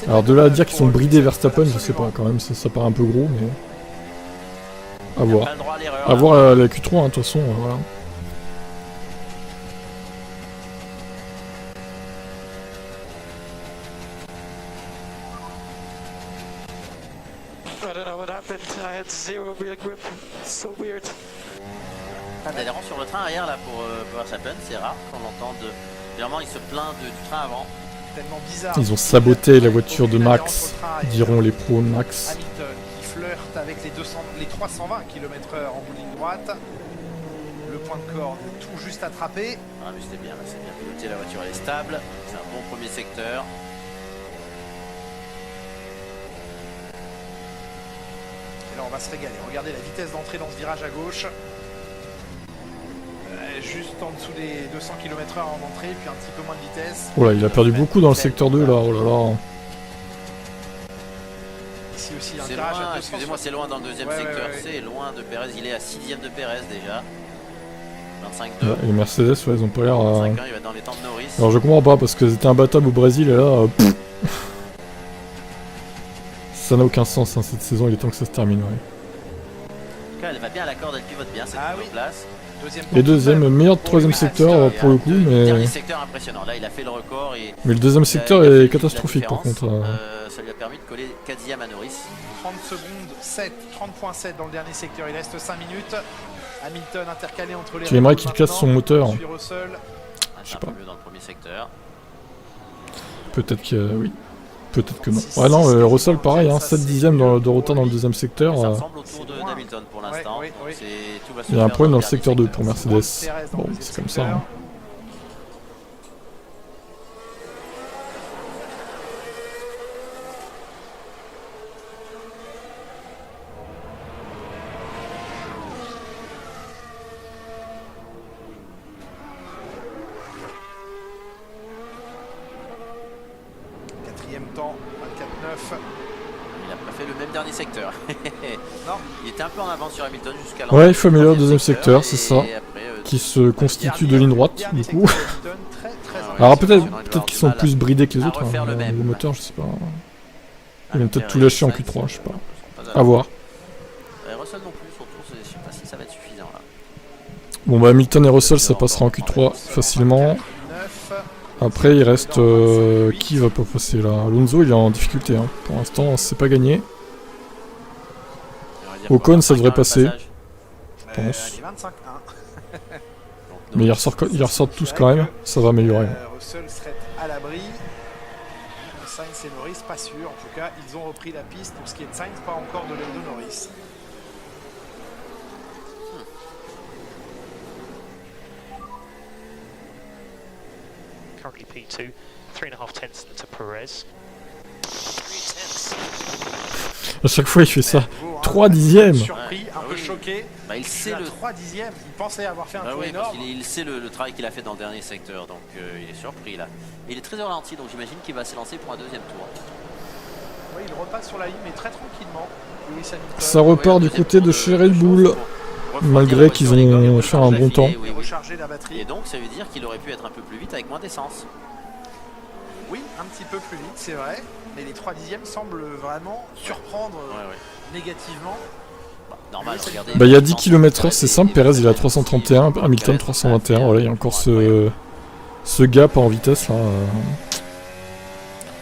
Speaker 3: Alors de là à dire qu'ils sont bridés Verstappen, je sais pas quand même, ça paraît un peu gros mais. A voir. À voir la Q3, hein, de toute façon, voilà.
Speaker 10: I don't know what happened. I had zero real grip. So weird.
Speaker 5: D'adhérents sur le train arrière là pour Verstappen, c'est rare qu'on l'entende. Généralement il se plaint du train avant.
Speaker 4: Tellement bizarre.
Speaker 3: Ils ont saboté la voiture de Max, diront les pros Max.
Speaker 4: Hamilton qui flirte avec les 320 km/h en bout de ligne droite. Le point de corde tout juste attrapé.
Speaker 5: Ah mais c'est bien piloté, la voiture elle est stable. C'est un bon premier secteur.
Speaker 4: Et là on va se régaler. Regardez la vitesse d'entrée dans ce virage à gauche. Juste en dessous des 200 km/h en entrée, puis un petit peu moins de vitesse.
Speaker 3: Oh là, il a perdu beaucoup dans le secteur 2 là, oh là là.
Speaker 4: Ici aussi un
Speaker 5: c'est
Speaker 4: virage
Speaker 5: loin,
Speaker 4: à 200.
Speaker 5: Excusez-moi, c'est loin dans le deuxième secteur, c'est loin de Perez, il est à 6e de Perez déjà.
Speaker 3: Ouais, les Mercedes, ouais, ils ont pas l'air...
Speaker 5: il va être dans les temps de Norris.
Speaker 3: Alors je comprends pas, parce qu'ils étaient imbattables au Brésil, et là... ça n'a aucun sens, hein, cette saison, il est temps que ça se termine, ouais.
Speaker 5: En tout cas, elle va bien à la corde, elle pivote bien, cette place.
Speaker 3: Et deuxième, meilleur troisième secteur pour le coup, mais...
Speaker 5: Dernier secteur impressionnant, là il a fait le record et...
Speaker 3: Mais le deuxième secteur est catastrophique par contre.
Speaker 5: Ça lui a permis de coller 4e à Norris.
Speaker 4: 30 secondes, 30.7 dans le dernier secteur, il reste 5 minutes. Hamilton intercalé entre les...
Speaker 3: Tu aimerais qu'il casse son moteur.
Speaker 5: Je sais pas. Dans le premier secteur.
Speaker 3: Peut-être que oui. Peut-être que non. Ouais non, Russell pareil, hein, 7 dixièmes de retard dans le deuxième secteur.
Speaker 5: Ça ressemble autour d'Hamilton pour l'instant.
Speaker 3: Il y a un problème dans le secteur 2 pour Mercedes. Bon, c'est comme ça. Hein.
Speaker 4: Temps, 24-9.
Speaker 5: Il a pas fait le même dernier secteur. Non, il était un peu en avance sur Hamilton jusqu'à
Speaker 3: l'entrée. Ouais, il faut améliorer le deuxième secteur, c'est ça. Après, qui se constitue de ligne droite, du coup. Alors peut-être qu'ils sont plus bridés que les autres, hein, les moteurs, je sais pas. Ils vont peut-être tout lâcher en Q3, je sais pas. À voir.
Speaker 5: Russell non plus, son tour, je sais pas si ça va être suffisant là.
Speaker 3: Bon bah Hamilton et Russell, ça passera en Q3 facilement. Après il reste... qui va pas passer là? Alonso il est en difficulté, hein. Pour l'instant c'est pas gagné. Ocon ça devrait passer, je pense. Mais ils ressortent tous quand même, ça va améliorer.
Speaker 4: Russell serait à l'abri. Sainz et Norris pas sûr, en tout cas ils ont repris la piste pour ce qui est de Sainz, pas encore de Norris.
Speaker 15: Currently P2, 3.5 tenths to Perez. 3 tenths.
Speaker 3: À chaque fois il fait ça. 3 dixièmes.
Speaker 4: Surpris, un peu choqué.
Speaker 5: Bah, il sait le
Speaker 4: 3 dixièmes. Il pensait avoir fait un tour énorme.
Speaker 5: Il sait le travail qu'il a fait dans le dernier secteur, donc il est surpris là. Il est très ralenti, donc j'imagine qu'il va se lancer pour un deuxième tour.
Speaker 4: Oui, il repasse sur la ligne, mais très tranquillement.
Speaker 3: Ça repart du côté de chez Red Bull. Malgré qu'ils ont fait un bon temps.
Speaker 5: Et donc ça veut dire qu'il aurait pu être un peu plus vite avec moins d'essence.
Speaker 4: Oui, un petit peu plus vite, c'est vrai. Mais les 3 dixièmes semblent vraiment surprendre négativement.
Speaker 5: Normal, regardez.
Speaker 3: Bah il y a 10 km/h, c'est simple. Perez il est à 331, Hamilton 321. Voilà, il y a encore ce gap en vitesse là.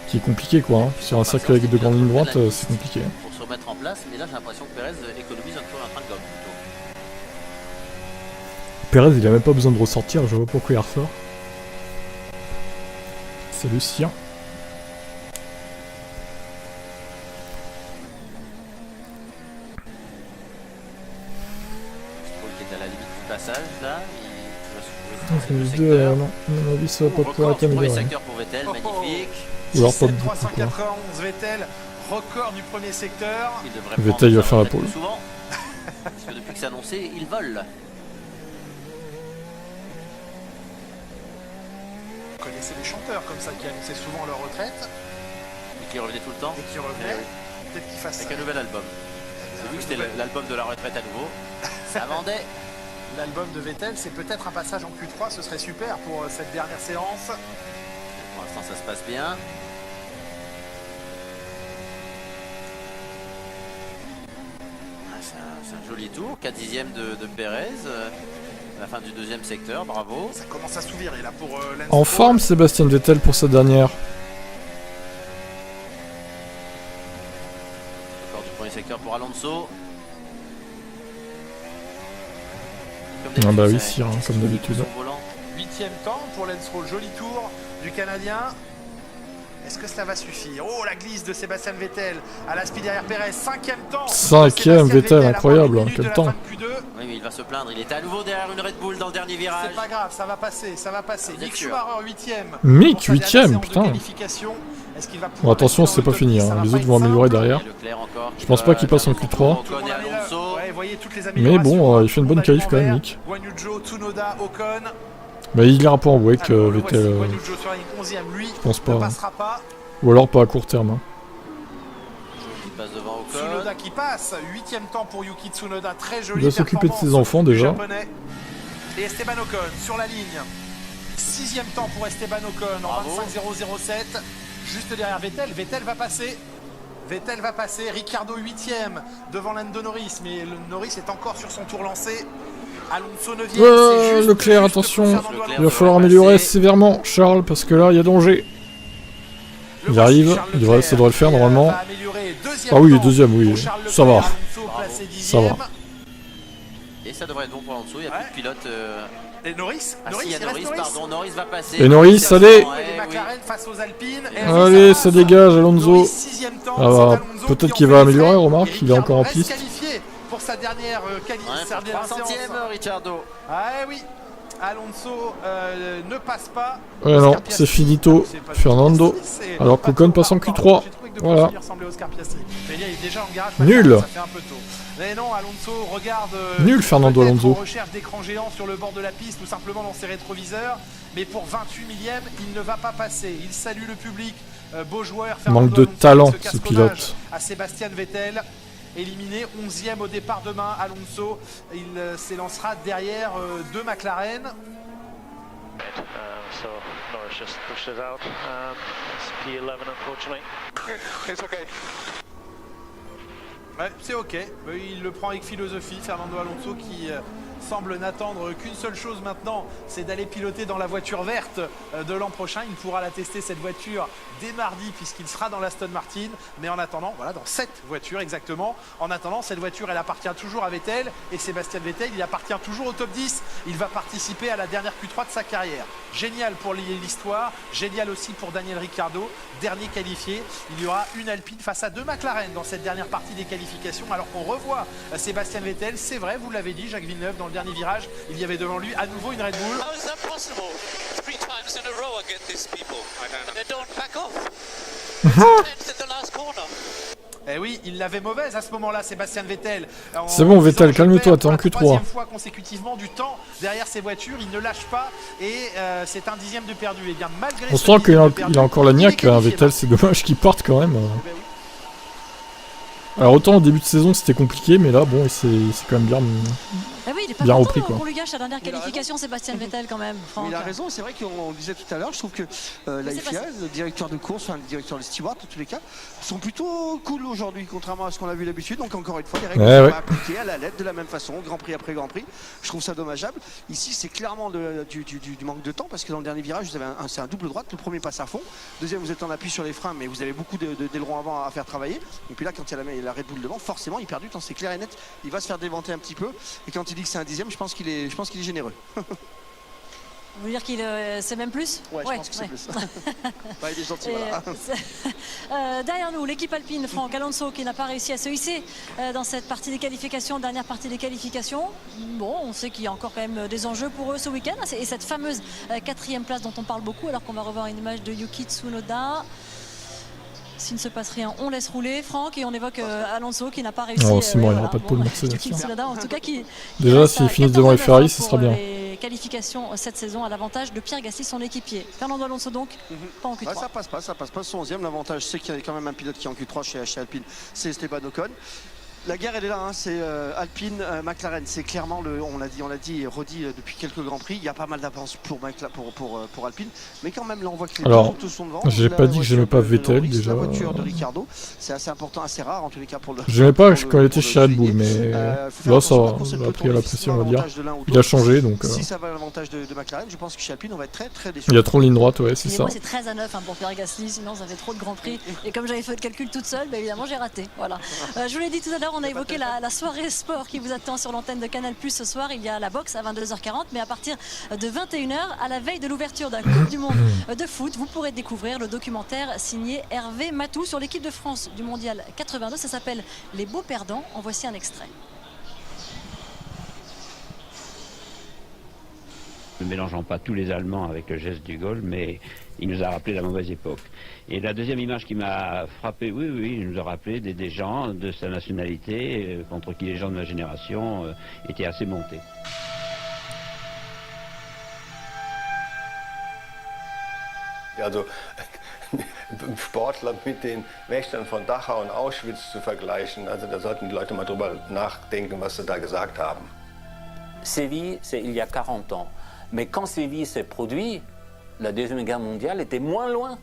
Speaker 3: Qui est compliqué quoi. Hein. Sur un circuit avec de grandes lignes droites, c'est compliqué.
Speaker 5: Pour se remettre en place, mais là j'ai l'impression que Perez économise un peu un train de gomme.
Speaker 3: Perez il a même pas besoin de ressortir, je vois pourquoi il ressort. C'est le sien.
Speaker 5: Qui est à la limite du passage là.
Speaker 3: Les deux, non, à mon avis ça va pas pouvoir être amélioré.
Speaker 5: Premier secteur pour Vettel, magnifique.
Speaker 3: Ou alors pas beaucoup.
Speaker 4: 391 Vettel, record du premier secteur.
Speaker 3: Vettel il va faire la pole.
Speaker 5: Parce que depuis que c'est annoncé, il vole.
Speaker 4: Vous connaissez les chanteurs comme ça qui annonçaient souvent leur retraite.
Speaker 5: Et qui revenaient tout le temps.
Speaker 4: Et qui revenaient. Peut-être qu'ils fassent
Speaker 5: avec un nouvel album. J'ai vu que c'était l'album de la retraite à nouveau. Ça vendait.
Speaker 4: L'album de Vettel, c'est peut-être un passage en Q3, ce serait super pour cette dernière séance.
Speaker 5: Pour l'instant, ça se passe bien. C'est un joli tour, 4 dixièmes de Perez. À la fin du deuxième secteur, bravo.
Speaker 4: Ça commence à s'ouvrir et là pour
Speaker 3: en forme Sébastien Vettel pour sa dernière.
Speaker 5: Encore du premier secteur pour Alonso.
Speaker 3: Ah bah oui, Cyr, hein, comme d'habitude.
Speaker 4: 8e temps pour Lance Stroll, joli tour du Canadien. Est-ce que cela va suffire? Oh, la glisse de Sébastien Vettel à la speed derrière Perez, 5e temps.
Speaker 3: 5e Vettel, incroyable, quel temps.
Speaker 5: Oui, mais il va se plaindre, il était à nouveau derrière une Red Bull dans le dernier virage.
Speaker 4: C'est pas grave, ça va passer, ça va passer. Mick Schumacher, 8e.
Speaker 3: Mick 8e, putain. Bon, attention, c'est pas fini, hein. Les autres vont améliorer derrière. Je pense pas qu'il passe en Q3. Mais bon, il fait une bonne qualif quand même, Mick. Mais il ira pas en wake, Vettel. Je pense pas. Hein. Ou alors pas à court terme. Hein.
Speaker 4: Tsunoda qui passe, 8e temps pour Yuki Tsunoda, très joli.
Speaker 3: Il doit s'occuper de ses enfants déjà.
Speaker 4: et Esteban Ocon sur la ligne. 6e temps pour Esteban Ocon en 25.007. Juste derrière Vettel. Vettel va passer. Ricciardo 8e devant Lando Norris. Mais le Norris est encore sur son tour lancé. Alonso 9e.
Speaker 3: Leclerc, attention. Il va falloir améliorer sévèrement, Charles, parce que là, il y a danger. Il arrive. Ça devrait le faire normalement. Ah oui, 2e, oui. Ça va. Ça va.
Speaker 5: Et ça devrait être bon pour Alonso. Il n'y a plus de pilote.
Speaker 4: Et Norris,
Speaker 5: Norris va passer.
Speaker 3: Et Norris, allez. Allez, ça dégage, Alonso. Peut-être qu'il va améliorer, remarque, il est encore en piste.
Speaker 4: Pour sa dernière
Speaker 5: Ricciardo.
Speaker 4: Ah oui, Alonso ne passe pas.
Speaker 3: Ouais, non, c'est finito. Fernando. Alors qu'Ocon passe en Q3. Voilà. Nul.
Speaker 4: Mais non, Alonso regarde.
Speaker 3: Nul, Fernando Alonso.
Speaker 4: Recherche d'écran géant sur le bord de la piste, tout simplement dans ses rétroviseurs. Mais pour 28 millième, il ne va pas passer. Il salue le public. Beau joueur.
Speaker 3: Manque de talent, ce pilote.
Speaker 4: À Sébastien Vettel. Éliminé 11e au départ demain, Alonso. Il s'élancera derrière deux McLaren.
Speaker 16: So Norris just pushed it out. It's P11 unfortunately. It's okay.
Speaker 4: Ouais, c'est ok. Il le prend avec philosophie, Fernando Alonso, qui semble n'attendre qu'une seule chose maintenant, c'est d'aller piloter dans la voiture verte de l'an prochain. Il pourra la tester, cette voiture, dès mardi, puisqu'il sera dans l'Aston Martin. Mais en attendant, voilà, dans cette voiture exactement. En attendant, cette voiture, elle appartient toujours à Vettel. Et Sébastien Vettel, il appartient toujours au top 10. Il va participer à la dernière Q3 de sa carrière. Génial pour l'histoire, génial aussi pour Daniel Ricciardo, dernier qualifié. Il y aura une Alpine face à deux McLaren dans cette dernière partie des qualifications, alors qu'on revoit Sébastien Vettel. C'est vrai, vous l'avez dit, Jacques Villeneuve, dans le dernier virage, il y avait devant lui à nouveau une Red Bull. Eh oui, il l'avait mauvaise à ce moment-là, Sébastien Vettel.
Speaker 3: C'est bon, Vettel, calme-toi, t'es en Q3.
Speaker 4: Troisième fois consécutivement du temps derrière ses voitures, il ne lâche pas et c'est un dixième de perdu. Et bien malgré
Speaker 3: on sent qu'il a encore la niaque, hein, Vettel, c'est dommage qu'il parte quand même. Alors autant au début de saison c'était compliqué, mais là bon, il s'est quand même bien.
Speaker 1: Ah oui, il est pas
Speaker 3: bien
Speaker 1: content,
Speaker 3: repris, quoi.
Speaker 1: On lui gâche sa dernière qualification, Sébastien Vettel quand même.
Speaker 8: Il a raison, c'est vrai qu'on disait tout à l'heure, je trouve que la FIA, le directeur de course, enfin le directeur de steward, en tous les cas, sont plutôt cool aujourd'hui, contrairement à ce qu'on a vu d'habitude. Donc encore une fois, les règles sont appliquées à la lettre de la même façon, Grand Prix après Grand Prix. Je trouve ça dommageable. Ici, c'est clairement du manque de temps, parce que dans le dernier virage, vous avez c'est un double droite. Le premier passe à fond, deuxième vous êtes en appui sur les freins, mais vous avez beaucoup d'ailerons avant à faire travailler. Et puis là, quand il y a la Red Bull devant, forcément, il perd du temps, c'est clair et net. Il va se faire déventer un petit peu. Et quand il dit que c'est un dixième, je pense qu'il est généreux.
Speaker 1: Vous voulez dire qu'il c'est même plus?
Speaker 8: Ouais, je pense que c'est plus. Ouais, il est gentil, voilà.
Speaker 1: Derrière nous, l'équipe alpine, Franck Alonso, qui n'a pas réussi à se hisser dans cette partie des qualifications, dernière partie des qualifications. Bon, on sait qu'il y a encore quand même des enjeux pour eux ce week-end. Et cette fameuse 4e place dont on parle beaucoup, alors qu'on va revoir une image de Yuki Tsunoda. S'il ne se passe rien, on laisse rouler Franck et on évoque Alonso qui n'a pas réussi.
Speaker 3: Oh, c'est bon, il n'y aura pas de pole Mercedes.
Speaker 1: En tout cas,
Speaker 3: déjà, s'il finit devant les Ferrari, ce sera bien.
Speaker 1: Les qualifications cette saison à l'avantage de Pierre Gasly, son équipier. Fernando Alonso donc, pas en Q3.
Speaker 8: Ouais, ça passe pas. 11e. L'avantage, c'est qu'il y a quand même un pilote qui est en Q3 chez Alpine, c'est Esteban Ocon. La guerre elle est là, hein. C'est Alpine, McLaren, c'est clairement on l'a dit et redit depuis quelques grands prix, il y a pas mal d'avance pour Alpine, mais quand même là on voit que les deux autos sont devant.
Speaker 3: J'ai pas dit que j'aimais pas Vettel déjà.
Speaker 8: La voiture de Ricciardo, c'est assez important, assez rare en tous les cas pour le.
Speaker 3: J'aimais pas quand il était chez Red Bull, mais là ça va, il a pris à l'appréciation, on va dire. Il a changé donc.
Speaker 8: Si ça va à l'avantage de McLaren, je pense que chez Alpine on va être très très déçu.
Speaker 3: Il y a trop de ligne droite, ouais, c'est ça.
Speaker 1: Moi c'est 13-9 pour Pierre Gasly, sinon ça fait trop de grands prix. Et comme j'avais fait le calcul toute seule, évidemment j'ai raté. Voilà. Je vous l'ai dit tout à l'heure, on a évoqué la soirée sport qui vous attend sur l'antenne de Canal+ ce soir. Il y a la boxe à 22h40, mais à partir de 21h, à la veille de l'ouverture d'un Coupe du Monde de foot, vous pourrez découvrir le documentaire signé Hervé Matou sur l'équipe de France du Mondial 82. Ça s'appelle Les Beaux Perdants. En voici un extrait.
Speaker 19: Ne mélangeons pas tous les Allemands avec le geste du Gaulle, mais il nous a rappelé la mauvaise époque. Et la deuxième image qui m'a frappé, oui, il nous a rappelé des gens de sa nationalité contre qui les gens de ma génération étaient assez montés.
Speaker 20: Also einen Sportler mit den Wächtern von Dachau und Auschwitz zu vergleichen, also da sollten die Leute mal drüber nachdenken, was sie da gesagt haben.
Speaker 21: Séville, c'est il y a 40 ans. Mais quand Séville s'est produit, la Deuxième Guerre mondiale était moins loin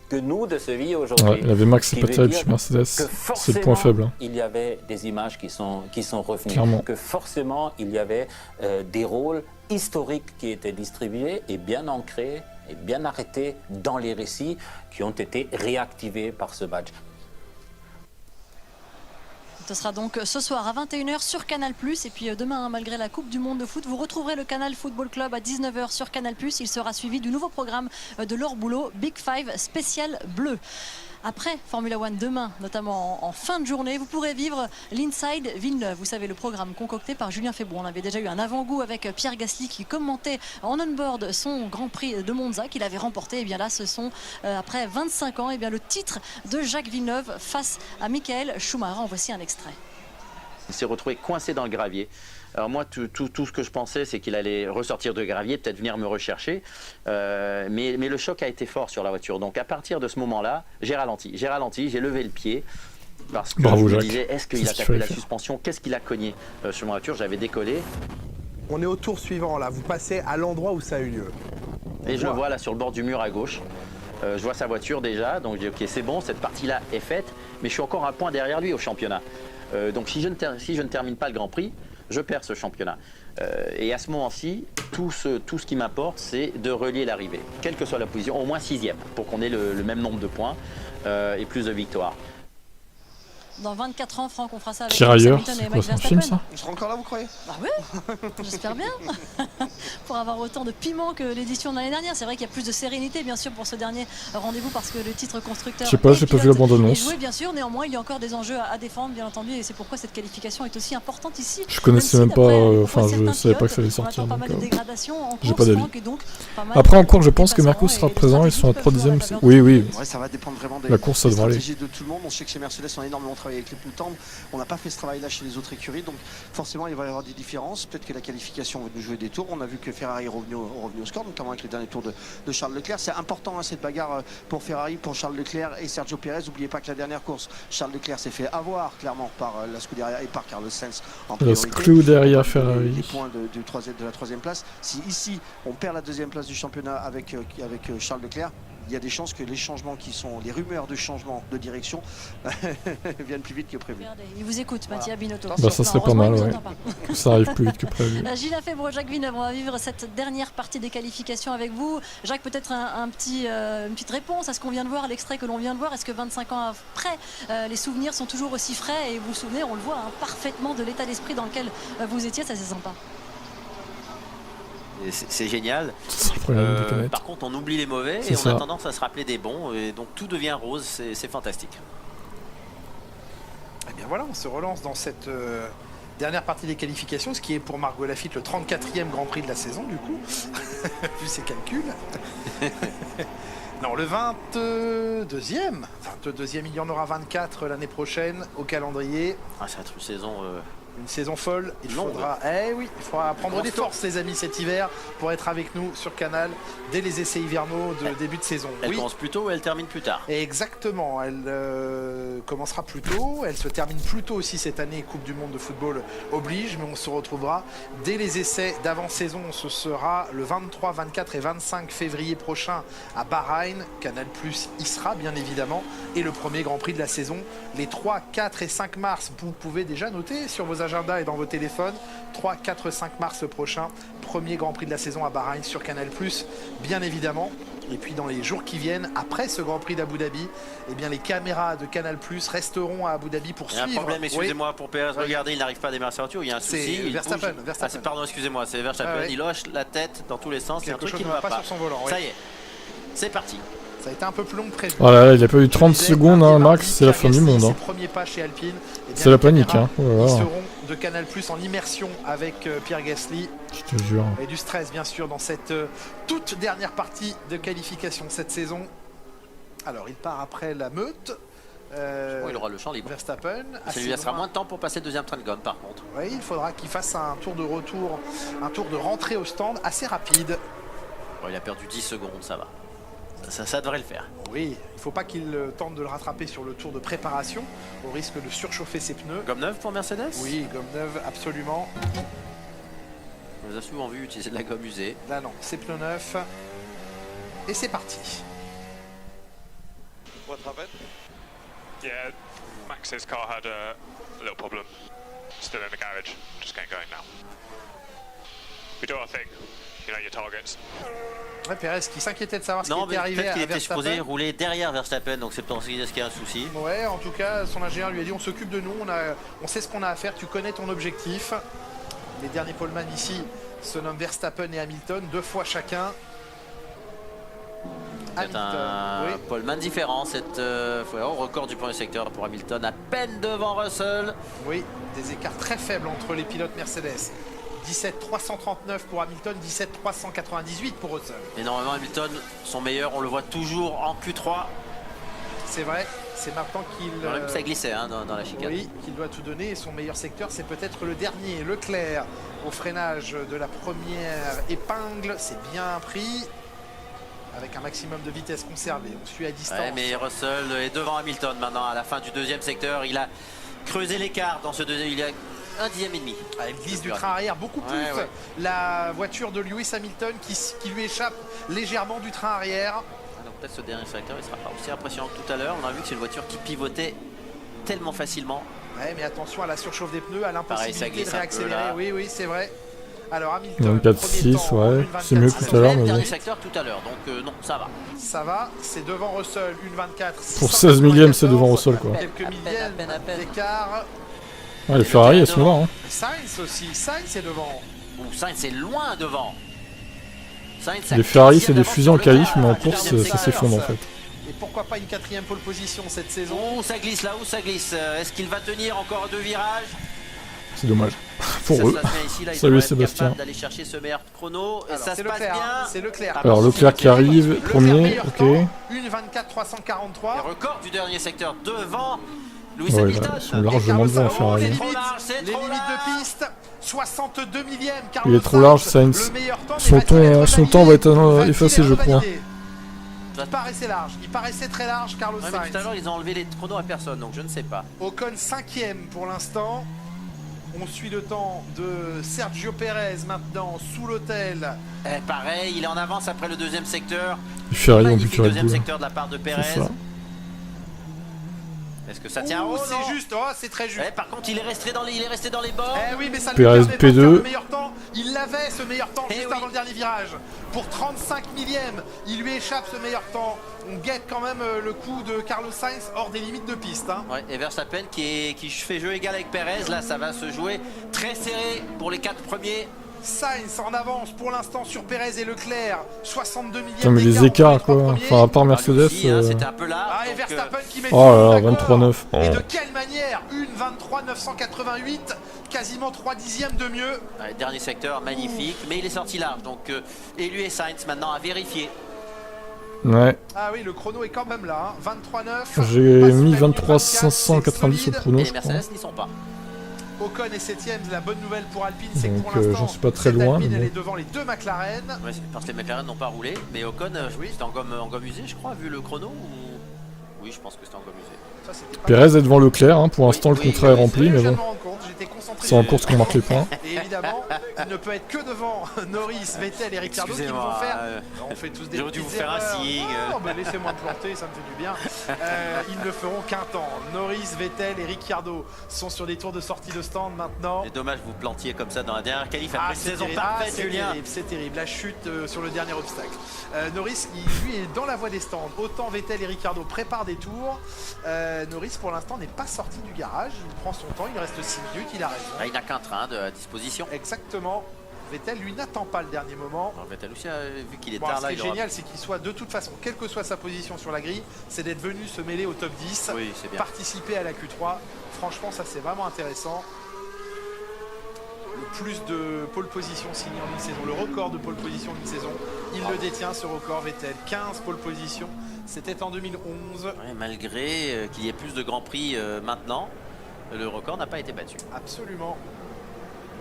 Speaker 21: que nous de Séville aujourd'hui.
Speaker 3: Ouais, il avait Max et Vettel chez Mercedes, c'est le point faible.
Speaker 21: Il y avait des images qui sont revenues.
Speaker 3: Clairement.
Speaker 21: Que forcément, il y avait des rôles historiques qui étaient distribués et bien ancrés et bien arrêtés dans les récits qui ont été réactivés par ce badge.
Speaker 1: Ce sera donc ce soir à 21h sur Canal+. Et puis demain, malgré la Coupe du Monde de foot, vous retrouverez le Canal Football Club à 19h sur Canal+. Il sera suivi du nouveau programme de Laure Boulot, Big Five spécial bleu. Après Formula One demain, notamment en fin de journée, vous pourrez vivre l'Inside Villeneuve. Vous savez, le programme concocté par Julien Febvre. On avait déjà eu un avant-goût avec Pierre Gasly qui commentait en on-board son Grand Prix de Monza qu'il avait remporté. Et bien là, ce sont, après 25 ans, et bien le titre de Jacques Villeneuve face à Michael Schumacher. En voici un extrait.
Speaker 5: Il s'est retrouvé coincé dans le gravier. Alors moi, tout ce que je pensais, c'est qu'il allait ressortir de gravier, peut-être venir me rechercher. Mais le choc a été fort sur la voiture. Donc à partir de ce moment-là, j'ai ralenti, j'ai levé le pied. Parce que
Speaker 3: bravo,
Speaker 5: je me
Speaker 3: Jacques.
Speaker 5: disais, est-ce qu'il a tapé la suspension? Qu'est-ce qu'il a cogné sur ma voiture? J'avais décollé.
Speaker 4: On est au tour suivant, là. Vous passez à l'endroit où ça a eu lieu.
Speaker 5: Et je le vois là sur le bord du mur à gauche. Je vois sa voiture déjà. Donc je dis, ok, c'est bon, cette partie-là est faite. Mais je suis encore un point derrière lui au championnat. Donc si je ne termine pas le Grand Prix, je perds ce championnat. Et à ce moment-ci, tout ce qui m'importe, c'est de relier l'arrivée, quelle que soit la position, au moins 6e, pour qu'on ait le même nombre de points et plus de victoires.
Speaker 1: Dans 24 ans, Franck, on fera ça avec
Speaker 3: Tirailleurs,
Speaker 1: Hamilton et
Speaker 3: c'est quoi
Speaker 1: Max
Speaker 3: son film,
Speaker 1: Verstappen.
Speaker 3: ça?
Speaker 8: On sera encore là, vous croyez?
Speaker 1: Bah oui, j'espère bien. Pour avoir autant de piment que l'édition de l'année dernière. C'est vrai qu'il y a plus de sérénité, bien sûr, pour ce dernier rendez-vous, parce que le titre constructeur.
Speaker 3: Je sais pas, j'ai pas vu la bande-annonce.
Speaker 1: Joué, bien sûr, néanmoins, il y a encore des enjeux à défendre, bien entendu, et c'est pourquoi cette qualification est aussi importante ici.
Speaker 3: Je connaissais même pas, enfin, je savais pas que ça allait sortir. Donc, j'ai pas d'avis. Après, en course, je pense que Merco sera présent, ils sont à 3/10. Oui, oui.
Speaker 8: Ouais, ça va dépendre vraiment des,
Speaker 3: la course, ça devrait aller.
Speaker 8: de tout le monde. On sait que chez Mercedes, on a énormément travaillé avec les pneus tendres. On n'a pas fait ce travail-là chez les autres écuries, donc forcément il va y avoir des différences. Peut-être que la qualification va nous jouer des tours. On a vu que Ferrari est revenu au score, notamment avec les derniers tours de Charles Leclerc. C'est important cette bagarre pour Ferrari, pour Charles Leclerc et Sergio Pérez. N'oubliez pas que la dernière course, Charles Leclerc s'est fait avoir clairement par la Scuderia et par Carlos Sainz en priorité.
Speaker 3: La Scuderia Ferrari.
Speaker 8: Les points de la troisième place. Si ici on perd la deuxième place du championnat avec Charles Leclerc, il y a des chances que les changements les rumeurs de changement de direction viennent plus vite que prévu.
Speaker 1: Regardez, il vous écoute, Mattia Binotto.
Speaker 3: Bah ça serait pas mal, ouais. Que ça arrive plus vite que prévu.
Speaker 1: Gilles Febvre, Jacques Villeneuve, on va vivre cette dernière partie des qualifications avec vous. Jacques, peut-être une petite réponse à ce qu'on vient de voir, l'extrait que l'on vient de voir. Est-ce que 25 ans après, les souvenirs sont toujours aussi frais? Et vous vous souvenez, on le voit parfaitement de l'état d'esprit dans lequel vous étiez, ça c'est sympa.
Speaker 5: C'est génial. Par contre, on oublie les mauvais et on a tendance à se rappeler des bons. Et donc tout devient rose, c'est fantastique.
Speaker 4: Et bien voilà, on se relance dans cette dernière partie des qualifications, ce qui est pour Margot Lafitte le 34e Grand Prix de la saison, du coup, vu ses calculs. Non, le 22e. Il y en aura 24 l'année prochaine au calendrier.
Speaker 5: Ah, ça va être une saison...
Speaker 4: Une saison folle, il faudra prendre des forces les amis cet hiver pour être avec nous sur Canal dès les essais hivernaux de début de saison.
Speaker 5: Elle commence plus tôt ou elle termine plus tard?
Speaker 4: Exactement, elle commencera plus tôt, elle se termine plus tôt aussi cette année, Coupe du Monde de football oblige, mais on se retrouvera dès les essais d'avant-saison. Ce sera le 23, 24 et 25 février prochain à Bahreïn. Canal+ y sera bien évidemment, et le premier Grand Prix de la saison les 3, 4 et 5 mars. Vous pouvez déjà noter sur vos agenda et dans vos téléphones, 3, 4, 5 mars prochain, premier Grand Prix de la saison à Bahreïn sur Canal+, bien évidemment. Et puis dans les jours qui viennent, après ce Grand Prix d'Abu Dhabi, eh bien les caméras de Canal+ resteront à Abu Dhabi pour suivre.
Speaker 5: Il y a un problème, excusez-moi, pour Pérez, regardez, il n'arrive pas à démarrer sa voiture, il y a un souci.
Speaker 4: Verstappen.
Speaker 5: Pardon, excusez-moi, c'est Verstappen, il hoche la tête dans tous les sens, c'est un truc qui ne va pas.
Speaker 4: Sur son volant,
Speaker 5: ça y est, c'est parti.
Speaker 4: Ça a été un peu plus long que prévu.
Speaker 3: Voilà, il a pas eu 30 secondes, hein, Max, c'est la fin du monde. Hein. C'est la panique. Hein.
Speaker 4: Ils seront de Canal+ en immersion avec Pierre Gasly.
Speaker 3: Je te jure.
Speaker 4: Et du stress, bien sûr, dans cette toute dernière partie de qualification cette saison. Alors, il part après la meute.
Speaker 5: Il aura le champ libre.
Speaker 4: Verstappen.
Speaker 5: Ça lui laissera moins de temps pour passer le deuxième train de gomme, par contre.
Speaker 4: Oui, il faudra qu'il fasse un tour de retour, un tour de rentrée au stand assez rapide.
Speaker 5: Bon, il a perdu 10 secondes, ça va. Ça devrait le faire.
Speaker 4: Oui, il ne faut pas qu'il tente de le rattraper sur le tour de préparation, au risque de surchauffer ses pneus.
Speaker 5: Gomme neuve pour Mercedes?
Speaker 4: Oui, gomme neuve, absolument.
Speaker 5: On les a souvent vus utiliser de la gomme usée.
Speaker 4: Là non, c'est pneu neuf. Et c'est parti.
Speaker 16: What happened? Yeah, Max's car had a little problem. Still in the garage. Just getting going now. We do our thing. You know your targets.
Speaker 4: Ouais, Perez qui s'inquiétait de savoir ce qui était arrivé à Verstappen.
Speaker 5: Il était supposé rouler derrière Verstappen, donc c'est peut-être qu'il y a un souci.
Speaker 4: Ouais, en tout cas, son ingénieur lui a dit on s'occupe de nous, on sait ce qu'on a à faire, tu connais ton objectif. Les derniers poleman ici se nomment Verstappen et Hamilton, 2 fois chacun.
Speaker 5: C'est un poleman différent cette fois. Au record du premier secteur pour Hamilton, à peine devant Russell.
Speaker 4: Oui, des écarts très faibles entre les pilotes Mercedes. 17.339 pour Hamilton, 17.398 pour Russell.
Speaker 5: Et normalement Hamilton, son meilleur, on le voit toujours en Q3.
Speaker 4: C'est vrai, c'est maintenant qu'il...
Speaker 5: Ça glissait hein, dans la chicane.
Speaker 4: Oui, qu'il doit tout donner et son meilleur secteur c'est peut-être le dernier. Leclerc au freinage de la première épingle, c'est bien pris. Avec un maximum de vitesse conservée, on suit à distance.
Speaker 5: Ouais, mais Russell est devant Hamilton maintenant à la fin du deuxième secteur. Il a creusé l'écart dans ce deuxième, il y a 1 dixième et demi.
Speaker 4: Elle glisse du train arrière beaucoup plus. Ouais. La voiture de Lewis Hamilton qui lui échappe légèrement du train arrière.
Speaker 5: Donc peut-être ce dernier secteur il sera pas aussi impressionnant que tout à l'heure. On a vu que c'est une voiture qui pivotait tellement facilement.
Speaker 4: Ouais, mais attention à la surchauffe des pneus, à l'impossibilité de réaccélérer. Oui, c'est vrai. Alors Hamilton,
Speaker 3: donc 4-6, ouais, c'est mieux que tout à l'heure.
Speaker 5: Le dernier secteur tout à l'heure, donc non, ça va.
Speaker 4: Ça va, c'est devant Russell, 1.24.
Speaker 3: Pour 16 millièmes, c'est devant Russell quoi.
Speaker 4: Quelques millièmes d'écart.
Speaker 3: Ouais, les Ferrari, elles sont là. Hein.
Speaker 4: Sainz aussi, Sainz est devant.
Speaker 5: Sainz est loin devant.
Speaker 3: Les Ferrari, c'est des fusils en qualif, mais en course, ça s'effondre en fait.
Speaker 4: Et pourquoi pas une 4e pole position cette saison?
Speaker 5: Oh, ça glisse là, où ça glisse. Est-ce qu'il va tenir encore 2 virages?
Speaker 3: C'est dommage pour eux. Salut Sébastien.
Speaker 5: D'aller chercher ce meilleur chrono. Et ça se passe bien.
Speaker 4: C'est Leclerc.
Speaker 3: Alors Leclerc qui arrive, premier, ok.
Speaker 4: 1.24.343.
Speaker 5: Le record du dernier secteur devant Lewis
Speaker 3: Hamilton.
Speaker 5: Hamilton.
Speaker 3: Ils sont largement devant Ferrari.
Speaker 4: Les limites de piste, 62 millièmes.
Speaker 3: Il est trop large, Sainz. Son temps va être effacé, je crois.
Speaker 4: Il paraissait large, il paraissait très large, Carlos Sainz.
Speaker 5: Tout à l'heure, ils ont enlevé les chronos à personne, donc je ne sais pas.
Speaker 4: Ocon 5e pour l'instant. On suit le temps de Sergio Perez maintenant sous l'hôtel.
Speaker 5: Pareil, il est en avance après le deuxième secteur.
Speaker 3: Il fait rien du tout.
Speaker 5: Deuxième secteur de la part de Perez. Est-ce que ça tient?
Speaker 4: Oh, c'est juste, c'est très juste.
Speaker 5: Par contre, il est resté dans les bords.
Speaker 4: Oui, mais ça
Speaker 3: Perez
Speaker 4: lui permet de faire
Speaker 3: P2.
Speaker 4: le meilleur temps. Il l'avait ce meilleur temps juste avant le dernier virage. Pour 35 millièmes, il lui échappe ce meilleur temps. On guette quand même le coup de Carlos Sainz hors des limites de piste. Hein.
Speaker 5: Ouais, et Verstappen qui fait jeu égal avec Perez. Là, ça va se jouer très serré pour les 4 premiers.
Speaker 4: Sainz en avance pour l'instant sur Perez et Leclerc, 62 millièmes.
Speaker 3: Putain, mais les écarts quoi, enfin à part Mercedes.
Speaker 5: C'était un peu là.
Speaker 4: Et Verstappen qui met
Speaker 3: oh là là, 23-9.
Speaker 4: Et de quelle manière? 1.23.988, quasiment 3 dixièmes de mieux.
Speaker 5: Dernier secteur, magnifique, mais il est sorti large. Donc, et lui et Sainz maintenant à vérifier.
Speaker 3: Ouais.
Speaker 4: Ah oui, le chrono est quand même là, hein. 23.9.
Speaker 3: J'ai mis 23.590 au chrono.
Speaker 5: Et les Mercedes n'y sont pas.
Speaker 4: Ocon est 7ème, la bonne nouvelle pour Alpine, c'est que pour l'instant,
Speaker 3: j'en suis pas très loin.
Speaker 4: Alpine, elle est devant les 2 McLaren.
Speaker 5: Ouais, parce que les McLaren n'ont pas roulé, mais Ocon, c'était en gomme usée, je crois, vu le chrono ou... Oui, je pense que c'était en gomme usée.
Speaker 3: Perez est devant Leclerc, hein. Pour l'instant le contrat est rempli, mais bon. C'est en course qu'on marque les points.
Speaker 4: Et évidemment, il ne peut être que devant Norris, Vettel et Ricciardo qui vont faire. On fait tous des
Speaker 5: J'aurais dû vous faire un signe.
Speaker 4: Non, mais laissez-moi me planter, ça me fait du bien. Ils ne feront qu'un temps. Norris, Vettel et Ricciardo sont sur des tours de sortie de stand maintenant.
Speaker 5: C'est dommage que vous plantiez comme ça dans la dernière qualif après une saison parfaite, Julien.
Speaker 4: C'est terrible, la chute sur le dernier obstacle. Norris, lui, est dans la voie des stands. Autant Vettel et Ricciardo préparent des tours. Norris, pour l'instant, n'est pas sorti du garage. Il prend son temps, il reste 6 minutes, il a raison.
Speaker 5: Il n'a qu'un train à disposition.
Speaker 4: Exactement. Vettel, lui, n'attend pas le dernier moment.
Speaker 5: Alors, Vettel aussi, vu qu'il est tard là.
Speaker 4: Ce qui est génial, c'est qu'il soit de toute façon, quelle que soit sa position sur la grille, c'est d'être venu se mêler au top 10, participer à la Q3. Franchement, ça, c'est vraiment intéressant. Le plus de pole position signé en une saison, le record de pole position d'une saison, il le détient ce record Vettel, 15 pole position, c'était en 2011.
Speaker 5: Ouais, malgré qu'il y ait plus de grands prix maintenant, le record n'a pas été battu.
Speaker 4: Absolument.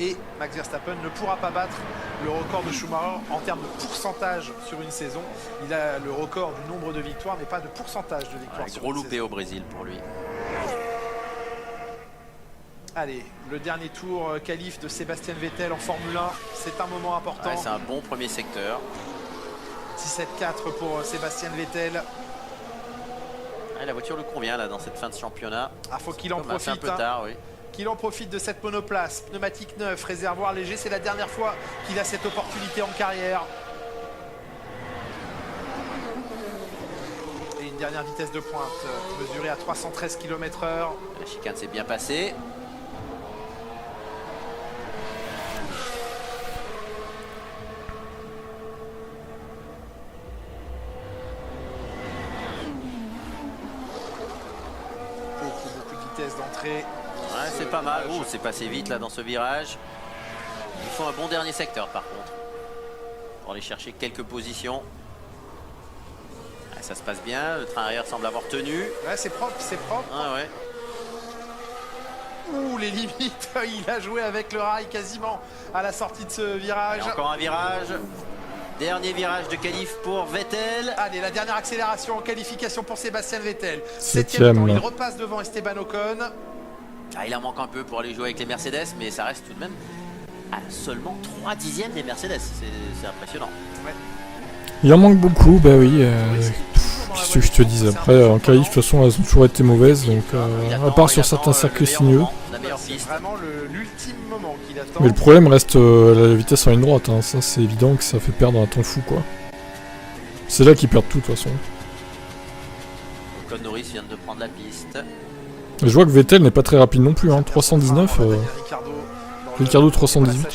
Speaker 4: Et Max Verstappen ne pourra pas battre le record de Schumacher en termes de pourcentage sur une saison. Il a le record du nombre de victoires, mais pas de pourcentage de victoires.
Speaker 5: Gros loupé au Brésil pour lui.
Speaker 4: Allez, le dernier tour qualif de Sébastien Vettel en Formule 1, c'est un moment important.
Speaker 5: Ouais, c'est un bon premier secteur.
Speaker 4: 17-4 pour Sébastien Vettel.
Speaker 5: Ouais, la voiture le convient là dans cette fin de championnat.
Speaker 4: Ah, faut qu'il en profite.
Speaker 5: Un peu tard, oui.
Speaker 4: Qu'il en profite de cette monoplace. Pneumatique neuf, réservoir léger, c'est la dernière fois qu'il a cette opportunité en carrière. Et une dernière vitesse de pointe mesurée à 313 km/h.
Speaker 5: La chicane s'est bien passée.
Speaker 4: Beaucoup de vitesse d'entrée.
Speaker 5: Ouais, c'est pas mal. Oh, c'est passé vite là dans ce virage. Il faut un bon dernier secteur par contre. Pour aller chercher quelques positions. Ouais, ça se passe bien. Le train arrière semble avoir tenu.
Speaker 4: Ouais, c'est propre, c'est propre.
Speaker 5: Ah ouais.
Speaker 4: Ouh, les limites. Il a joué avec le rail quasiment à la sortie de ce virage.
Speaker 5: Et encore un virage. Dernier virage de qualif pour Vettel.
Speaker 4: Allez, la dernière accélération en qualification pour Sébastien Vettel.
Speaker 3: 7e
Speaker 4: temps, il repasse devant Esteban Ocon.
Speaker 5: Ah, il en manque un peu pour aller jouer avec les Mercedes, mais ça reste tout de même à seulement 3 dixièmes des Mercedes. C'est impressionnant.
Speaker 4: Ouais.
Speaker 3: Il en manque beaucoup, bah oui. Qu'est-ce que je te dis, après en qualif de toute façon elles ont toujours été mauvaises, donc à part sur certains circuits sinueux.
Speaker 4: Vraiment l'ultime moment qu'il attend.
Speaker 3: Mais le problème reste la vitesse en ligne droite, hein. Ça c'est évident que ça fait perdre un temps fou quoi. C'est là qu'ils perdent tout de toute façon.
Speaker 5: Ocon Norris vient de prendre la piste.
Speaker 3: Je vois que Vettel n'est pas très rapide non plus, hein. 319. Ricardo 318.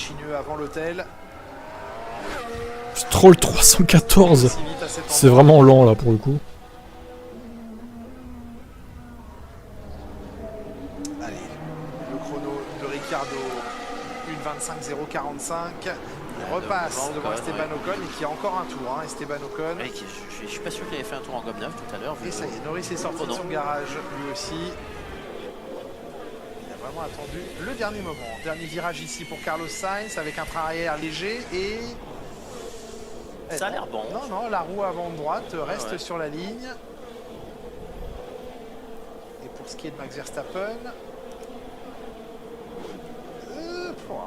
Speaker 3: Stroll 314. C'est vraiment lent là pour le coup.
Speaker 4: Allez, le chrono de Ricardo, 1:25.045. Il repasse devant Esteban Ocon et qui a encore un tour, hein, Esteban Ocon.
Speaker 5: Ouais, je suis pas sûr qu'il avait fait un tour en gomme 9 tout à l'heure.
Speaker 4: Et ça y est, Norris est sorti de son garage lui aussi. Il a vraiment attendu le dernier moment. Dernier virage ici pour Carlos Sainz avec un train arrière léger et...
Speaker 5: Ça a l'air bon.
Speaker 4: Non, non, la roue avant droite reste sur la ligne. Et pour ce qui est de Max Verstappen...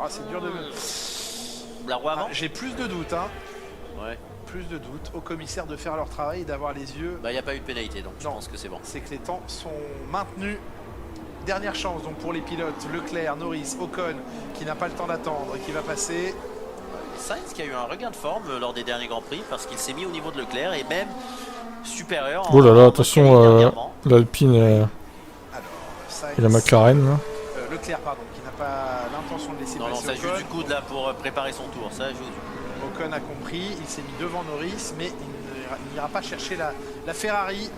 Speaker 4: c'est dur de...
Speaker 5: La roue avant
Speaker 4: j'ai plus de doutes, hein.
Speaker 5: Ouais.
Speaker 4: Plus de doutes aux commissaires de faire leur travail et d'avoir les yeux...
Speaker 5: Bah, il n'y a pas eu de pénalité, donc je pense que c'est bon.
Speaker 4: C'est que les temps sont maintenus. Dernière chance donc pour les pilotes, Leclerc, Norris, Ocon, qui n'a pas le temps d'attendre et qui va passer...
Speaker 5: Sainz qui a eu un regain de forme lors des derniers Grands Prix parce qu'il s'est mis au niveau de Leclerc et même supérieur.
Speaker 3: Oh là là, attention, l'Alpine et la McLaren. Là.
Speaker 4: Leclerc, pardon, qui n'a pas l'intention de laisser passer
Speaker 5: Non, ça
Speaker 4: Ocon.
Speaker 5: joue du coude là pour préparer son tour. Ça joue du...
Speaker 4: Ocon a compris, il s'est mis devant Norris, mais il n'ira pas chercher la Ferrari.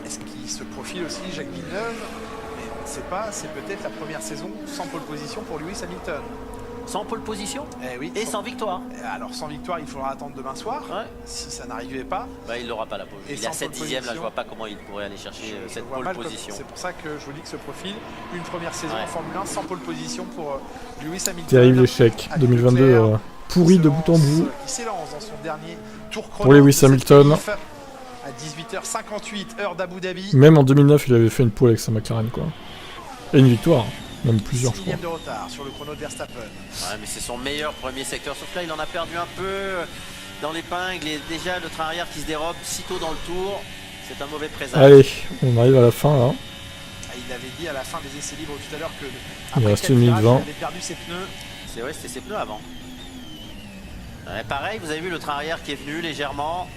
Speaker 4: Est-ce qu'il se profile aussi Jacques Villeneuve? Mais on ne sait pas, c'est peut-être la première saison sans pole position pour Lewis Hamilton.
Speaker 5: Sans pole position?
Speaker 4: Oui,
Speaker 5: et sans victoire.
Speaker 4: Alors sans victoire, il faudra attendre demain soir.
Speaker 5: Ouais.
Speaker 4: Si ça n'arrivait pas.
Speaker 5: Bah, il n'aura pas la pole. Il est à 7 dixièmes, là je vois pas comment il pourrait aller chercher cette pole position.
Speaker 4: C'est pour ça que je vous dis que ce profil, une première saison en Formule 1 sans pole position pour Lewis Hamilton.
Speaker 3: Terrible échec, 2022 pourri de bout en bout.
Speaker 4: Il s'élance dans son dernier tour chrono
Speaker 3: pour Lewis Hamilton.
Speaker 4: À 18h58, heure d'Abu Dhabi.
Speaker 3: Même en 2009, il avait fait une pole avec sa McLaren, quoi. Et une victoire, même plusieurs, je crois.
Speaker 4: 6 de retard sur le chrono de Verstappen.
Speaker 5: Ouais, mais c'est son meilleur premier secteur. Sauf que là, il en a perdu un peu dans l'épingle. Et déjà, le train arrière qui se dérobe sitôt dans le tour. C'est un mauvais présage.
Speaker 3: Allez, on arrive à la fin, là.
Speaker 4: Il avait dit à la fin des essais libres tout à l'heure que
Speaker 3: il reste 1 minute 20.
Speaker 4: Il avait perdu ses pneus.
Speaker 5: C'est vrai, c'était ses pneus avant. Ouais, pareil, vous avez vu le train arrière qui est venu légèrement.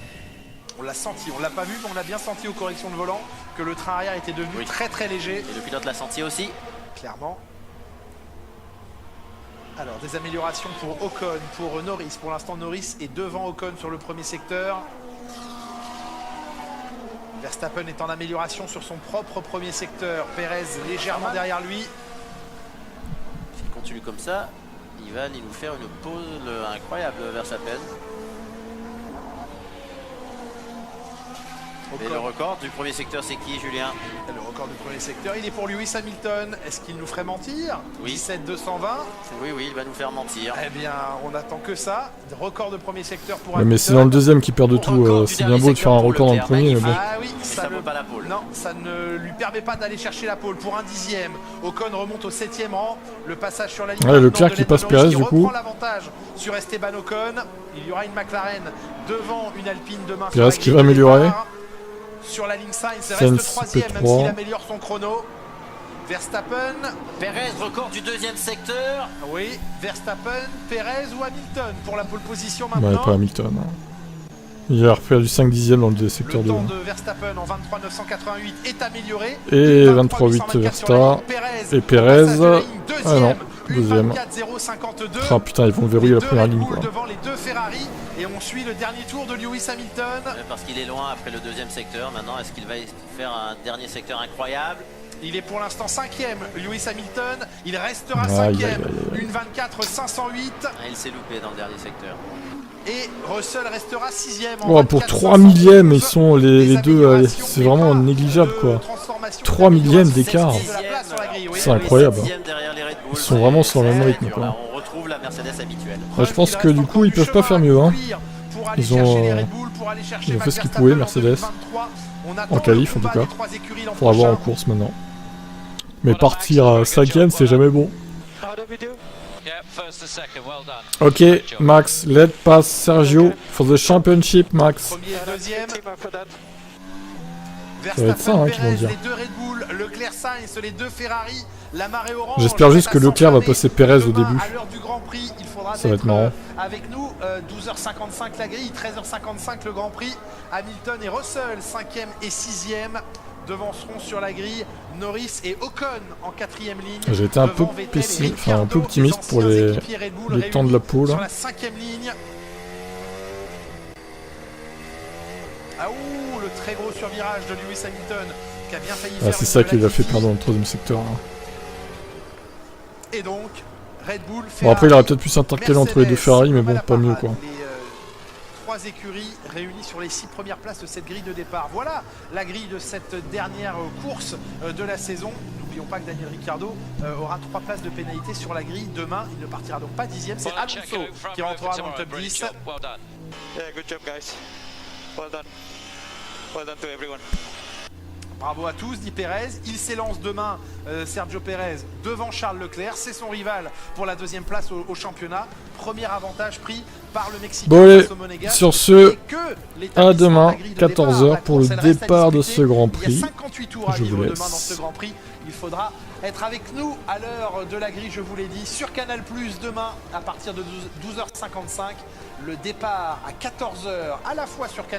Speaker 4: On l'a senti, on l'a pas vu, mais on l'a bien senti aux corrections de volant que le train arrière était devenu très très léger.
Speaker 5: Et le pilote l'a senti aussi.
Speaker 4: Clairement. Alors des améliorations pour Ocon, pour Norris. Pour l'instant, Norris est devant Ocon sur le premier secteur. Verstappen est en amélioration sur son propre premier secteur. Perez légèrement derrière lui.
Speaker 5: S'il continue comme ça, il va aller nous faire une pause incroyable, Verstappen. Et le record du premier secteur, c'est qui, Julien?
Speaker 4: Le record du premier secteur, il est pour Lewis Hamilton. Est-ce qu'il nous ferait mentir?
Speaker 5: Oui.
Speaker 4: 17,220.
Speaker 5: Oui, il va nous faire mentir.
Speaker 4: Eh bien, on attend que ça. Record de premier secteur pour
Speaker 3: Hamilton. Mais c'est dans le deuxième qui perd de tout. C'est bien beau de faire un record dans le premier, mais bon.
Speaker 4: Ah oui, ça vaut pas la pole. Non, ça ne lui permet pas d'aller chercher la pole pour un 10e. Ocon remonte au 7e rang. Le passage sur la ligne.
Speaker 3: Ouais, Leclerc qui passe Perez du coup.
Speaker 4: L'avantage sur Esteban Ocon. Il y aura une McLaren devant une Alpine demain.
Speaker 3: Perez qui va améliorer.
Speaker 4: Sur la ligne Sainz, reste 3e même s'il améliore son chrono. Verstappen.
Speaker 5: Perez, record du deuxième secteur.
Speaker 4: Oui, Verstappen, Perez ou Hamilton pour la pole position maintenant.
Speaker 3: Ouais, pas Hamilton. Hein. Il a repris du 5 dixièmes dans le secteur 2.
Speaker 4: Le temps de Verstappen en 23,988 est amélioré.
Speaker 3: Et 23,8 Verstappen. Et Perez. Ah non, deuxième. Ah putain, ils vont verrouiller la première ligne quoi.
Speaker 4: Devant les deux Ferrari et on suit le dernier tour de Lewis Hamilton.
Speaker 5: Parce qu'il est loin après le deuxième secteur. Maintenant, est-ce qu'il va faire un dernier secteur incroyable?
Speaker 4: Il est pour l'instant 5e, Lewis Hamilton. Il restera 5e, une 24,508.
Speaker 5: Il s'est loupé dans le dernier secteur.
Speaker 4: Et Russell restera 6e.
Speaker 3: Oh, pour 3 millièmes, ils sont les deux. C'est vraiment négligeable quoi. 3 millièmes d'écart. C'est incroyable. Ils sont vraiment sur le même rythme quoi.
Speaker 5: On retrouve la Mercedes habituelle.
Speaker 3: Je pense que du coup, ils peuvent pas faire mieux. Hein. Ils ont fait ce qu'ils pouvaient, Mercedes. En qualif en tout cas. Faudra voir en course maintenant. Mais partir à 5ème, c'est jamais bon. Ok, Max, let pass Sergio for the championship, Max.
Speaker 4: Premier et deuxième.
Speaker 3: Ça va être ça hein, qu'ils vont dire.
Speaker 4: Les deux Red Bull, Leclerc Sainz, les deux Ferrari, la marée orange.
Speaker 3: J'espère juste que Leclerc va passer Perez au début.
Speaker 4: À l'heure du Grand Prix, il faudra
Speaker 3: ça va être marrant.
Speaker 4: Avec nous, 12h55 la grille, 13h55 le Grand Prix. Hamilton et Russell, 5e et 6e. Devanceront sur la grille Norris et Ocon en 4e ligne.
Speaker 3: J'ai été un peu pessimiste, enfin un peu optimiste pour les temps de la pole.
Speaker 4: Sur la 5e ligne. Ah ouh, le très gros survirage de Lewis Hamilton qui a bien failli faire.
Speaker 3: C'est ça qui l'a fait perdre dans le 3e secteur. Hein.
Speaker 4: Et donc, Red Bull.
Speaker 3: Bon après il aurait peut-être pu s'intercaler entre les deux Ferrari, mais bon, pas mieux quoi.
Speaker 4: Trois écuries réunies sur les 6 premières places de cette grille de départ. Voilà la grille de cette dernière course de la saison. N'oublions pas que Daniel Ricciardo aura 3 places de pénalité sur la grille demain. Il ne partira donc pas 10e. C'est Alonso qui rentrera dans le top 10.
Speaker 10: Yeah, good job guys. Well done. Well done to everyone.
Speaker 4: Bravo à tous, dit Perez. Il s'élance demain, Sergio Perez, devant Charles Leclerc. C'est son rival pour la 2e place au championnat. Premier avantage pris par le Mexicain.
Speaker 3: Bon allez, sur ce, à demain, 14h pour le départ de ce Grand Prix.
Speaker 4: Il y a 58 tours à vivre demain dans ce Grand Prix. Il faudra être avec nous à l'heure de la grille, je vous l'ai dit, sur Canal+, demain, à partir de 12h55. Le départ à 14h, à la fois sur Canal+,